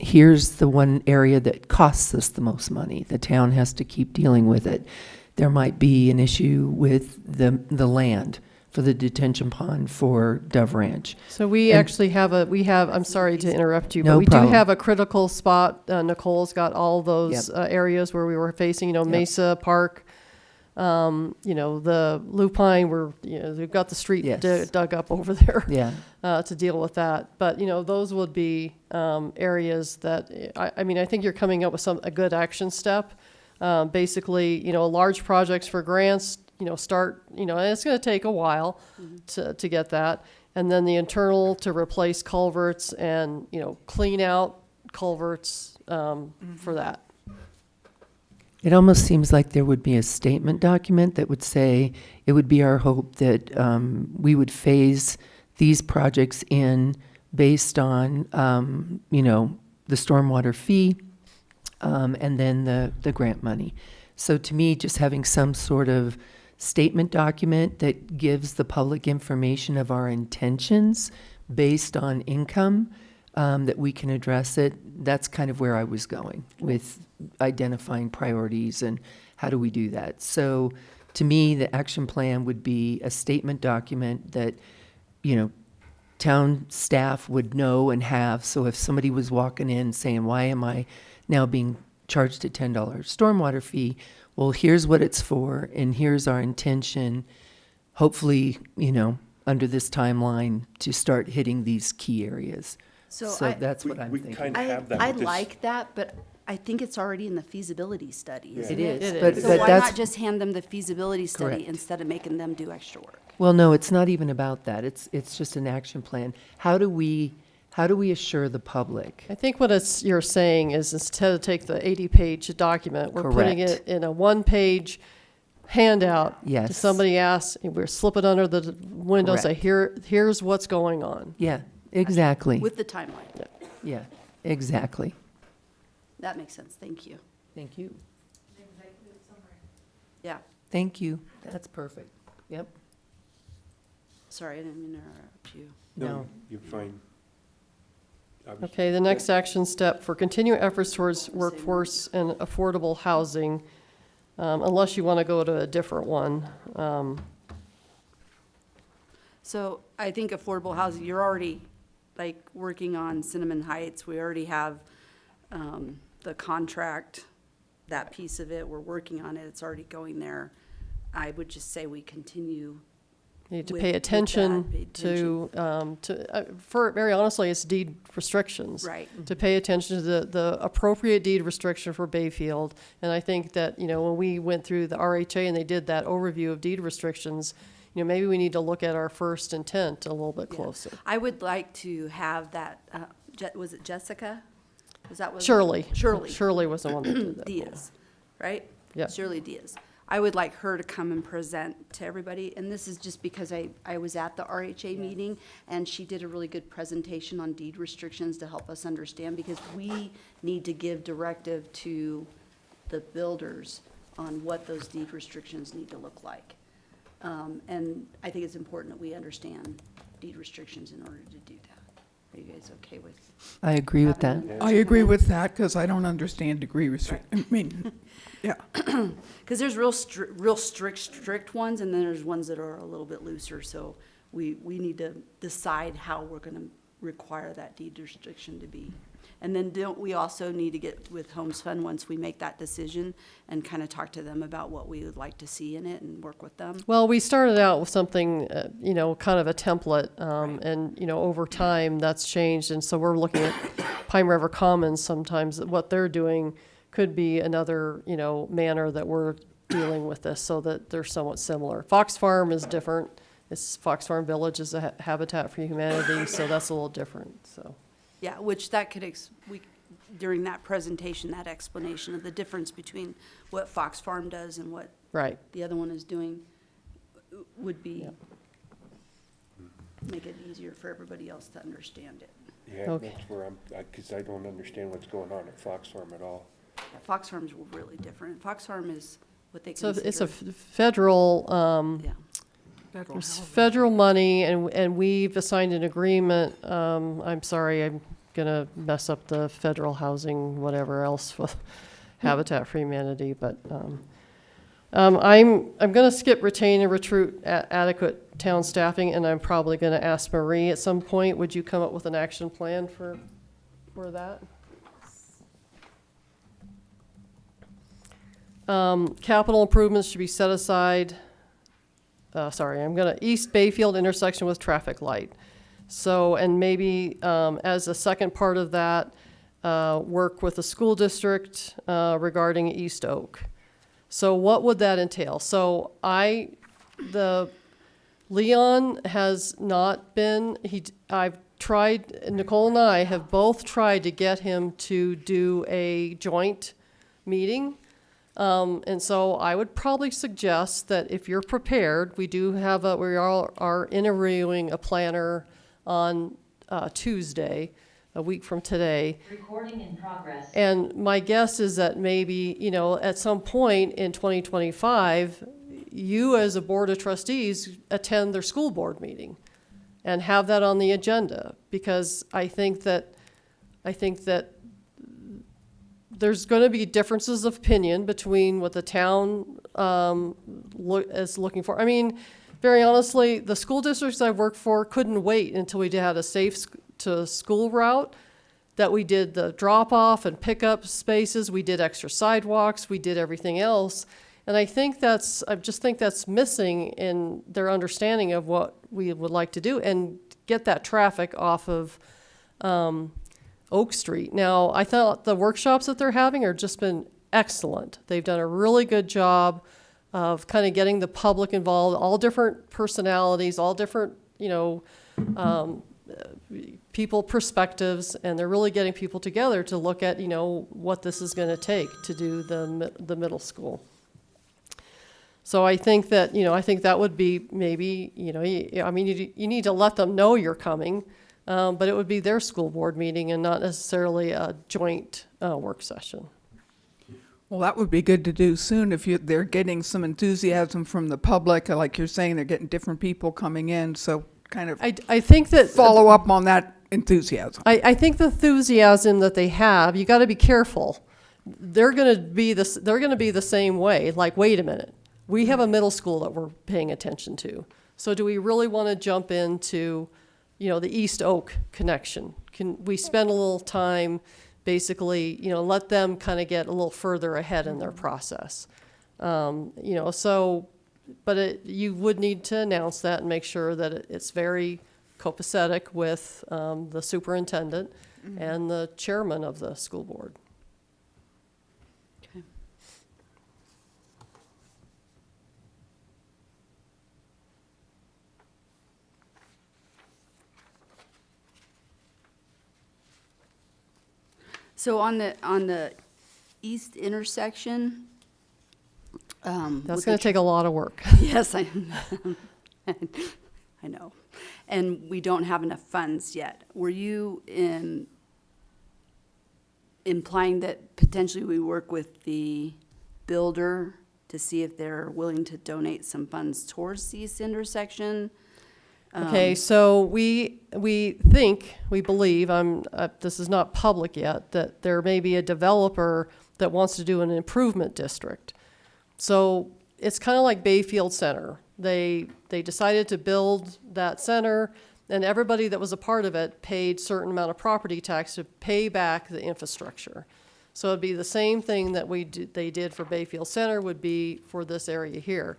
Here's the one area that costs us the most money. The town has to keep dealing with it. There might be an issue with the land for the detention pond for Dove Ranch. So we And- actually I'm sorry to interrupt you, but No we problem. do have a critical spot. Nicole's got all those Yep. areas where we were facing, you know, Yep. Mesa Park, you know, the Lupine, they've got the street Yes. dug up over there. Yeah. To deal with that. But, you know, those would be areas that, I mean, I think you're coming up with a good action step. Basically, you know, large projects for grants, you know, start, you know, and it's going to take a while to get that. And then the internal to replace culverts and, you know, clean out culverts for that. It almost seems like there would be a statement document that would say, it would be our hope that we would phase these projects in based on, you know, the stormwater fee, and then the grant money. So to me, just having some sort of statement document that gives the public information of our intentions based on income, that we can address it, that's kind of where I was going with identifying priorities and how do we do that. So to me, the action plan would be a statement document that, you know, town staff would know and have. So if somebody was walking in saying, why am I now being charged a $10 stormwater fee? Well, here's what it's for, and here's our intention, hopefully, you know, under this timeline to start hitting these key areas. So that's what I'm We thinking. kind of have that I with this. like that, but I think it's already in the feasibility study, isn't It it? is, It but, is. So but why that's, not just hand them the feasibility study Correct. instead of making them do extra work? well, no, it's not even about that. It's just an action plan. How do we assure the public? I think what you're saying is instead of take the 80-page document, we're putting Correct. it in a one-page handout. Yes. Somebody asks, and we're slipping under the window, say, here's what's going on. Yeah, exactly. With the timeline. Yeah, exactly. That makes sense. Thank you. Thank you. An executive summary. Thank you. That's perfect. Yep. Sorry, I didn't mean to interrupt you. No. You're fine. I was- Okay, the next action step for continuing efforts towards workforce and affordable housing, unless you want to go to a different one. So I think affordable housing, you're already like working on Cinnamon Heights. We already have the contract, that piece of it. We're working on it. It's already going there. I would just say we continue. You need to With- pay with attention that, pay for, very honestly, it's deed restrictions. Right. To pay attention to the appropriate deed restriction for Bayfield. And I think that, when we went through the RHA and they did that overview of deed restrictions, maybe we need to look at our first intent a little bit Yeah. closer. I would like to have that, was it Jessica? Was that what? Shirley. Shirley. Shirley was the one that did that. Diaz, right? Yeah. Shirley Diaz. I would like her to come and present to everybody, and this is just because I was at the RHA meeting, and she did a really good presentation on deed restrictions to help us understand, because we need to give directive to the builders on what those deed restrictions need to look like. And I think it's important that we understand deed restrictions in order to do that. Are you guys okay with? I agree with that. I agree with that because I don't understand degree I mean, yeah. Because there's real strict ones, and then there's ones that are a little bit looser, so we need to decide how we're gonna require that deed restriction to be. And then don't we also need to get with Homes Fund once we make that decision and kind of talk to them about what we would like to see in it and work with them? Well, we started out with something, kind of a template, and, over time that's changed. And so we're looking at Pine River Commons sometimes, what they're doing could be another, manner that we're dealing with this so that they're somewhat similar. Fox Farm is different. Fox Farm Village is a Habitat for Humanity, so that's a little different, so. Yeah, which that could, during that presentation, that explanation of the difference between what Fox Farm does and what Right. the other one is doing would be, make it easier for everybody else to understand it. Yeah, Okay. that's where because I don't understand what's going on at Fox Farm at all. Fox Farm's really different. Fox Farm is what they So consider. it's a federal, Yeah, there's federal money, and we've assigned an agreement. I'm sorry, I'm gonna mess up the federal housing, whatever else with Habitat for Humanity, but I'm gonna skip retain and recruit adequate town staffing, and I'm probably gonna ask Marie at some point, would you come up with an action plan for that? Capital improvements should be set aside. East Bayfield intersection with traffic light. So, and maybe as a second part of that, work with the school district regarding East Oak. So what would that entail? So Leon has not been, I've tried, Nicole and I have both tried to get him to do a joint meeting. And so I would probably suggest that if you're prepared, we are interviewing a planner on Tuesday, a week from today. Recording in progress. And my guess is that maybe, at some point in 2025, you as a board of trustees attend their school board meeting and have that on the agenda, because I think that there's going to be differences of opinion between what the town is looking for. I mean, very honestly, the school districts I've worked for couldn't wait until we had a safe to school route, that we did the drop-off and pickup spaces, we did extra sidewalks, we did everything else. And I just think that's missing in their understanding of what we would like to do and get that traffic off of Oak Street. Now, I thought the workshops that they're having are just been excellent. They've done a really good job of kind of getting the public involved, all different personalities, all different, people perspectives, and they're really getting people together to look at, what this is going to take to do the middle school. So I think that, that would be maybe, you need to let them know you're coming. But it would be their school board meeting and not necessarily a joint work session. Well, that would be good to do soon if they're getting some enthusiasm from the public. Like you're saying, they're getting different people coming in, so kind of I think that follow up on that enthusiasm. I think the enthusiasm that they have, you got to be careful. They're going to be this. They're going to be the same way. Like, wait a minute, we have a middle school that we're paying attention to. So, do we really want to jump into, the East Oak connection? Can we spend a little time, basically, let them kind of get a little further ahead in their process? So, but you would need to announce that and make sure that it's very copacetic with the superintendent and the chairman of the school board. Okay. So on the east intersection, That's going to take a lot of work. yes, I know. And we don't have enough funds yet. Were you implying that potentially we work with the builder to see if they're willing to donate some funds towards the east intersection? Okay, so we believe, this is not public yet, that there may be a developer that wants to do an improvement district. So it's kind of like Bayfield Center. They decided to build that center, and everybody that was a part of it paid certain amount of property tax to pay back the infrastructure. So it'd be the same thing that they did for Bayfield Center would be for this area here.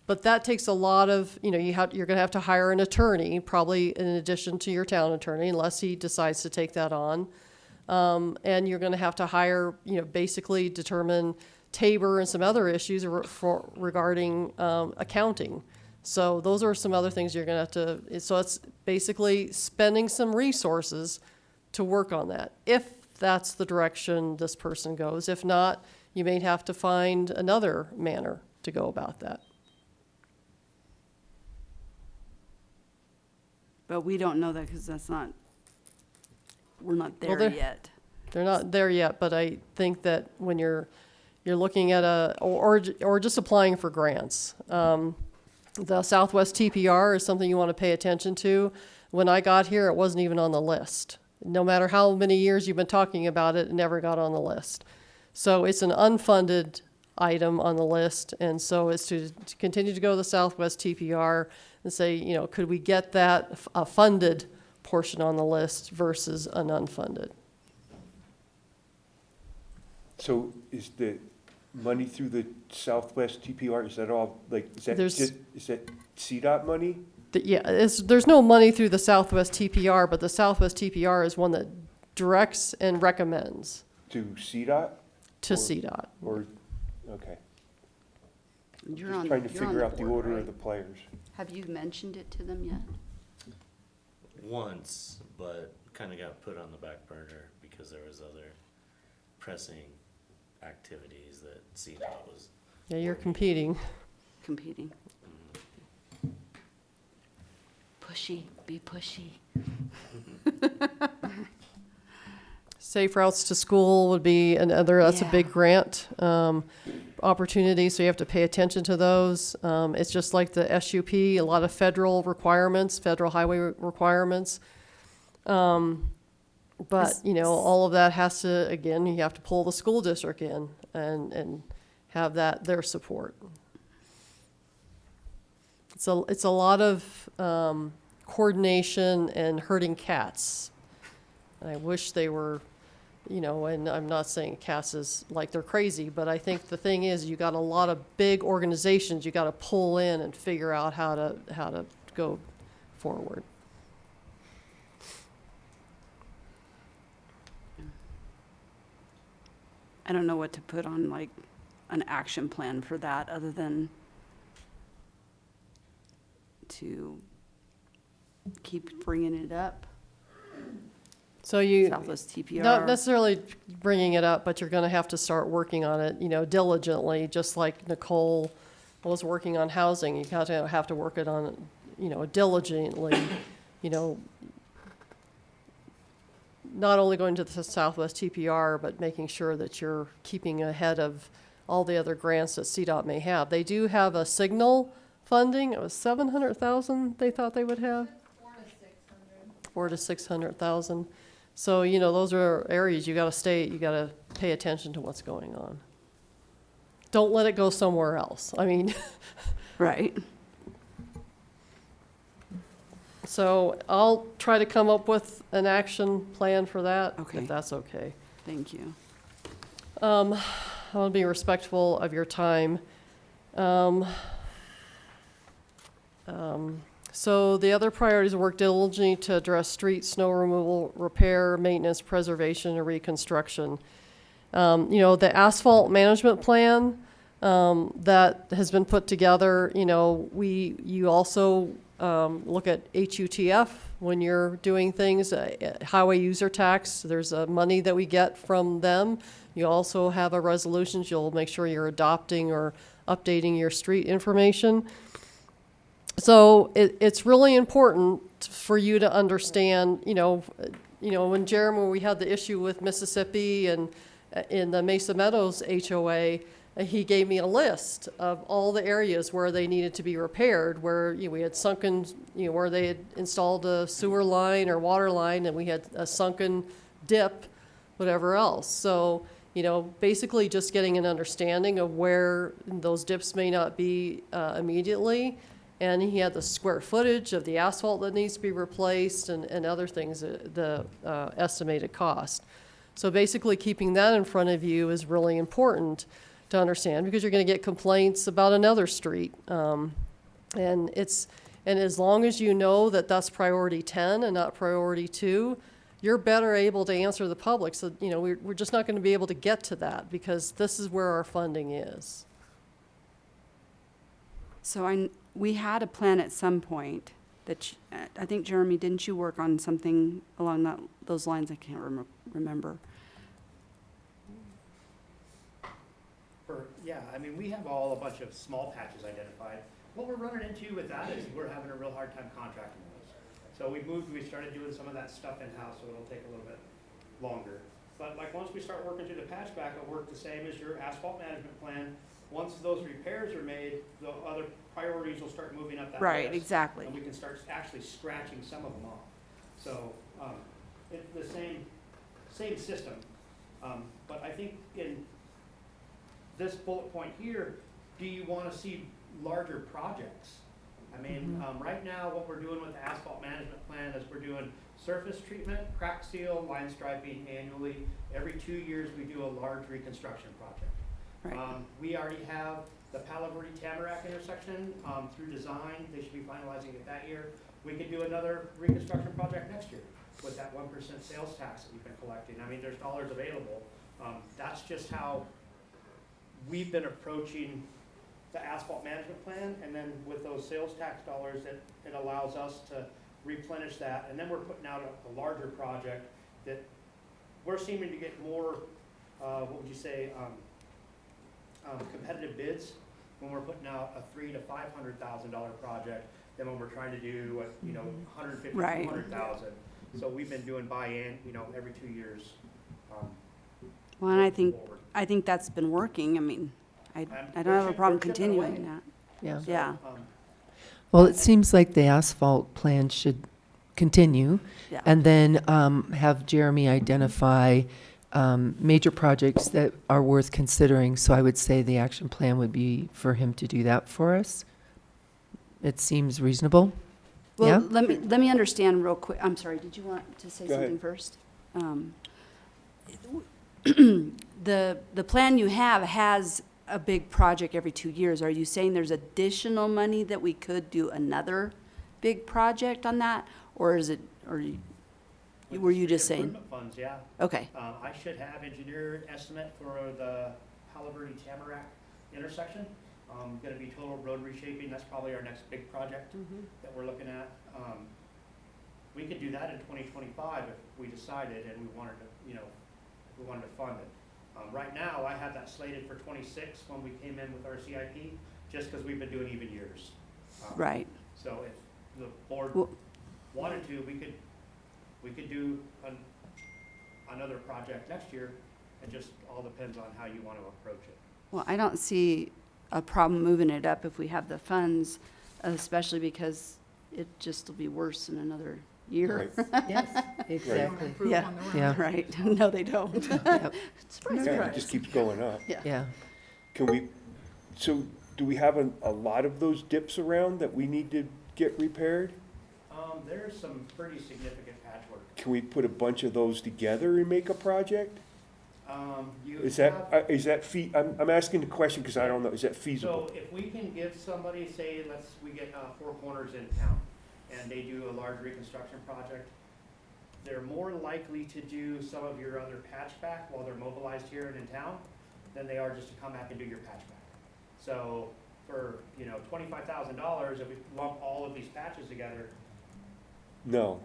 But that takes a lot of, you're going to have to hire an attorney, probably in addition to your town attorney, unless he decides to take that on. And you're going to have to hire, basically determine Tabor and some other issues regarding accounting. So those are some other things you're going to have to, so it's basically spending some resources to work on that, if that's the direction this person goes. If not, you may have to find another manner to go about that. But we don't know that because we're not there Well, yet. They're not there yet, but I think that when you're looking at or just applying for grants, the Southwest TPR is something you want to pay attention to. When I got here, it wasn't even on the list. No matter how many years you've been talking about it, it never got on the list. So it's an unfunded item on the list, and so it's to continue to go to the Southwest TPR and say, could we get that a funded portion on the list versus an unfunded? So is the money through the Southwest TPR, is that all, is that CDOT money? There's no money through the Southwest TPR, but the Southwest TPR is one that directs and recommends To CDOT? to CDOT. Or, okay. You're Just on- trying to you're on figure out the board, order right? of the players. Have you mentioned it to them yet? Once, but kind of got put on the back burner because there was other pressing activities that CDOT was. Yeah, you're competing. Competing. Pushy, be pushy. Safe routes to school would be another, that's a Yeah. big grant opportunity, so you have to pay attention to those. It's just like the SUP, a lot of federal requirements, federal highway requirements. But, all of that has to, again, you have to pull the school district in and have their support. It's a lot of coordination and herding cats. I wish they were, and I'm not saying cats is like they're crazy, but I think the thing is you got a lot of big organizations you got to pull in and figure out how to go forward. I don't know what to put on an action plan for that other than to keep bringing it up. So you, Southwest TPR. not necessarily bringing it up, but you're going to have to start working on it, diligently, just like Nicole was working on housing. You have to work it on, diligently, not only going to the Southwest TPR, but making sure that you're keeping ahead of all the other grants that CDOT may have. They do have a signal funding. It was 700,000 they thought they would have. 400 to 600,000. So, you know, those are areas you gotta pay attention to what's going on. Don't let it go somewhere else. I mean, Right. so I'll try to come up with an action plan for that, Okay. if that's okay. Thank you. I want to be respectful of your time. So the other priorities work diligently to address street snow removal, repair, maintenance, preservation, and reconstruction. You know, the asphalt management plan that has been put together, you know, you also look at HUTF when you're doing things, highway user tax, there's money that we get from them. You also have a resolutions, you'll make sure you're adopting or updating your street information. So it's really important for you to understand, when Jeremy, we had the issue with Mississippi and in the Mesa Meadows HOA, he gave me a list of all the areas where they needed to be repaired, where we had sunken, where they had installed a sewer line or water line, and we had a sunken dip, whatever else. So, basically just getting an understanding of where those dips may not be immediately. And he had the square footage of the asphalt that needs to be replaced and other things, the estimated cost. So basically keeping that in front of you is really important to understand, because you're going to get complaints about another street. And as long as you know that that's priority 10 and not priority 2, you're better able to answer the public. So, we're just not going to be able to get to that because this is where our funding is. So we had a plan at some point that, I think, Jeremy, didn't you work on something along those lines? I can't remember. Yeah, I mean, we have a bunch of small patches identified. What we're running into with that is we're having a real hard time contracting those. So we started doing some of that stuff in-house, so it'll take a little bit longer. But once we start working through the patchback, it'll work the same as your asphalt management plan. Once those repairs are made, the other priorities will start moving up that list. Right, exactly. And we can start actually scratching some of them off. So it's the same system. But I think in this bullet point here, do you want to see larger projects? I mean, right now what we're doing with the asphalt management plan is we're doing surface treatment, crack seal, line striping annually. Every 2 years we do a large reconstruction project. Right. We already have the Palo Verde Tamarack intersection through design. They should be finalizing it that year. We could do another reconstruction project next year with that 1% sales tax that we've been collecting. I mean, there's dollars available. That's just how we've been approaching the asphalt management plan, and then with those sales tax dollars, it allows us to replenish that, and then we're putting out a larger project that we're seeming to get more, what would you say, competitive bids when we're putting out a $300,000 to $500,000 project than when we're trying to do $150,000 Right. to $200,000. So we've been doing buy-in, every 2 years. Well, and moving forward. I think that's been working. I mean, I don't have a problem continuing that. Yeah. So, Yeah. Well, it seems like the asphalt plan should continue. Yeah. And then have Jeremy identify major projects that are worth considering. So I would say the action plan would be for him to do that for us. It seems reasonable. Well, Yeah? let me understand real quick. I'm sorry, did you want to say Go ahead. something first? The plan you have has a big project every 2 years. Are you saying there's additional money that we could do another big project on that? Or is it, With were the you street just saying? improvement funds, yeah. Okay, I should have engineered estimate for the Palo Verde Tamarack intersection. Gonna be total road reshaping. That's probably our next big project that we're looking at. We could do that in 2025 if we decided and we wanted to fund it. Right now, I have that slated for 26 when we came in with our CIP, just because we've been doing even years. right. So if the board Well- wanted to, we could do another project next year. It just all depends on how you want to approach it. Well, I don't see a problem moving it up if we have the funds, especially because it just will be worse in another year. Right. Yes, exactly. Yeah, Yeah. right. No, they don't. Yep. Surprise, Yeah, it surprise. just keeps going up. Yeah. Yeah. Can we, so do we have a lot of those dips around that we need to get repaired? There's some pretty significant patchwork. Can we put a bunch of those together and make a project? You Is have- that I'm asking the question because I don't know, is that feasible? So if we can give somebody, say, we get Four Corners in town, and they do a large reconstruction project, they're more likely to do some of your other patchback while they're mobilized here and in town than they are just to come back and do your patchback. So for, $25,000, if we lump all of these patches together, No.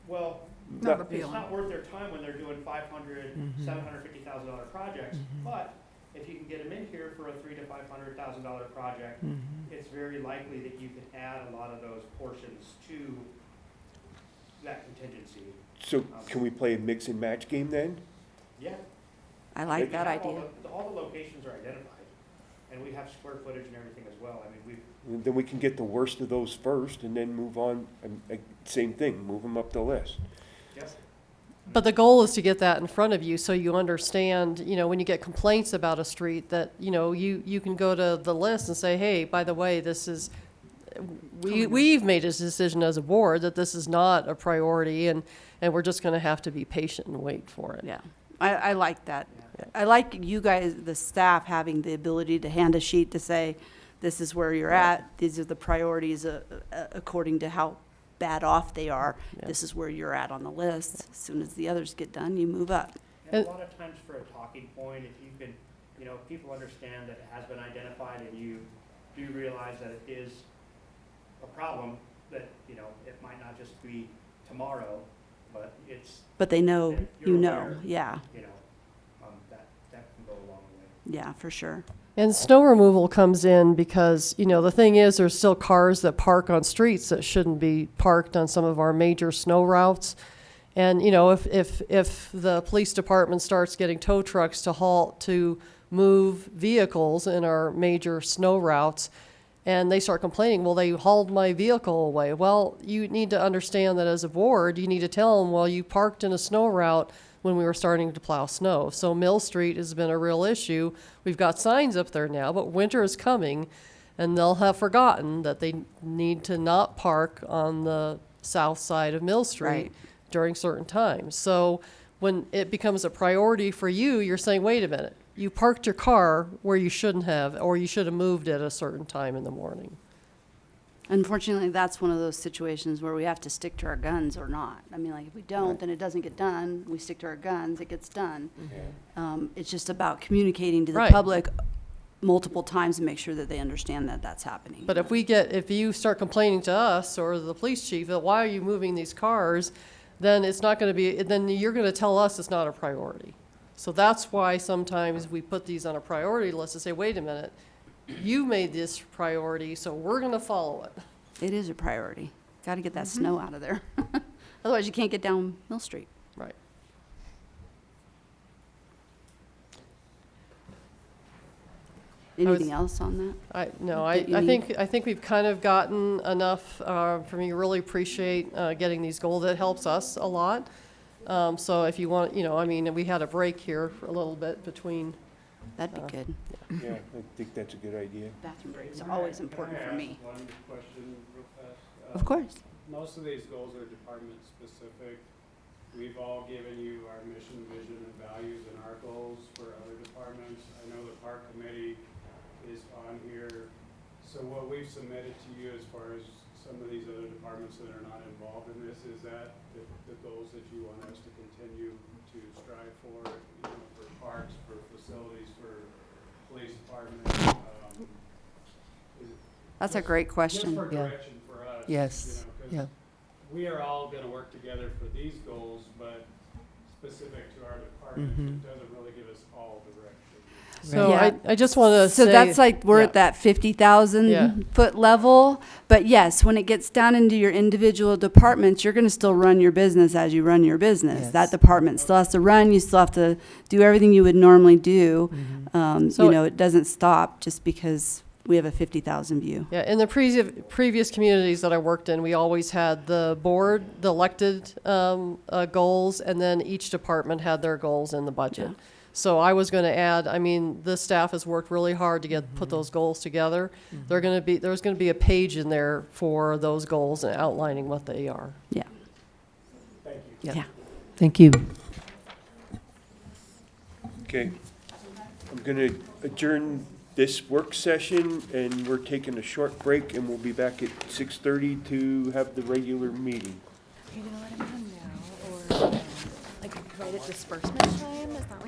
well, Not Not- it's appealing. not worth their time when they're doing $500,000, $750,000 projects. But if you can get them in here for a $300,000 to $500,000 project, it's very likely that you can add a lot of those portions to that contingency. So can we play a mix and match game then? Yeah. I like We that have idea. all the locations are identified, and we have square footage and everything as well. I mean, we've, Then we can get the worst of those first and then move on, same thing, move them up the list. yes. But the goal is to get that in front of you so you understand, when you get complaints about a street that, you can go to the list and say, hey, by the way, this is, we've made a decision as a board that this is not a priority and we're just going to have to be patient and wait for it. Yeah, I like that. I like you guys, the staff, having the ability to hand a sheet to say, this is where you're at, these are the priorities according to how bad off they are. Yeah. This is where you're at on the list. As soon as the others get done, you move up. And a lot of times for a talking point, if you can, if people understand that it has been identified and you do realize that it is a problem, that, it might not just be tomorrow, but it's, But they know, Yeah, you you're know, aware. yeah, that can go a long way. yeah, for sure. And snow removal comes in because, the thing is, there's still cars that park on streets that shouldn't be parked on some of our major snow routes. And, if the police department starts getting tow trucks to halt to move vehicles in our major snow routes, and they start complaining, well, they hauled my vehicle away. Well, you need to understand that as a board, you need to tell them, well, you parked in a snow route when we were starting to plow snow. So Mill Street has been a real issue. We've got signs up there now, but winter is coming, and they'll have forgotten that they need to not park on the south side of Mill Street Right. during certain times. So when it becomes a priority for you, you're saying, wait a minute, you parked your car where you shouldn't have, or you should have moved at a certain time in the morning. Unfortunately, that's one of those situations where we have to stick to our guns or not. I mean, like, if we don't, then it doesn't get done. We stick to our guns, it gets done. It's just about communicating to the Right. public multiple times and make sure that they understand that that's happening. But if you start complaining to us or the police chief that why are you moving these cars, then it's not gonna be, then you're gonna tell us it's not a priority. So that's why sometimes we put these on a priority list to say, wait a minute, you made this priority, so we're gonna follow it. It is a priority. Got to get that snow out of there. Otherwise, you can't get down Mill Street. Right. Anything else on that? I that you need? think we've kind of gotten enough, from you, really appreciate, getting these goals. It helps us a lot. So if you want, we had a break here for a little bit between, That'd be good. Yeah, I think that's a good idea. Bathroom breaks are always important for me. Can I ask one question real fast? Of course. Most of these goals are department specific. We've all given you our mission, vision, and values and our goals for other departments. I know the park committee is on here. So what we've submitted to you as far as some of these other departments that are not involved in this, is that the goals that you want us to continue to strive for, for parks, for facilities, for police department? That's a great question. Just for Yeah. direction for us. Yes, 'cause yeah. we are all gonna work together for these goals, but specific to our department, it doesn't really give us all direction. So Yeah. I just want to say. So that's like, we're yeah. at that 50,000 Yeah. foot level. But yes, when it gets down into your individual departments, you're going to still run your business as you run your business. Yes. That department still has to run. You still have to do everything you would normally do. So- You know, it doesn't stop just because we have a 50,000 view. Yeah, in the previous communities that I worked in, we always had the board, the elected goals, and then each department had their goals in the budget. So I was going to add, I mean, the staff has worked really hard to put those goals together. There's going to be a page in there for those goals and outlining what they are. Yeah. Thank you. Yeah. Thank you. Okay. I'm going to adjourn this work session, and we're taking a short break, and we'll be back at 6:30 to have the regular meeting. Are you gonna let him come now, or like right at disbursement time? Is that when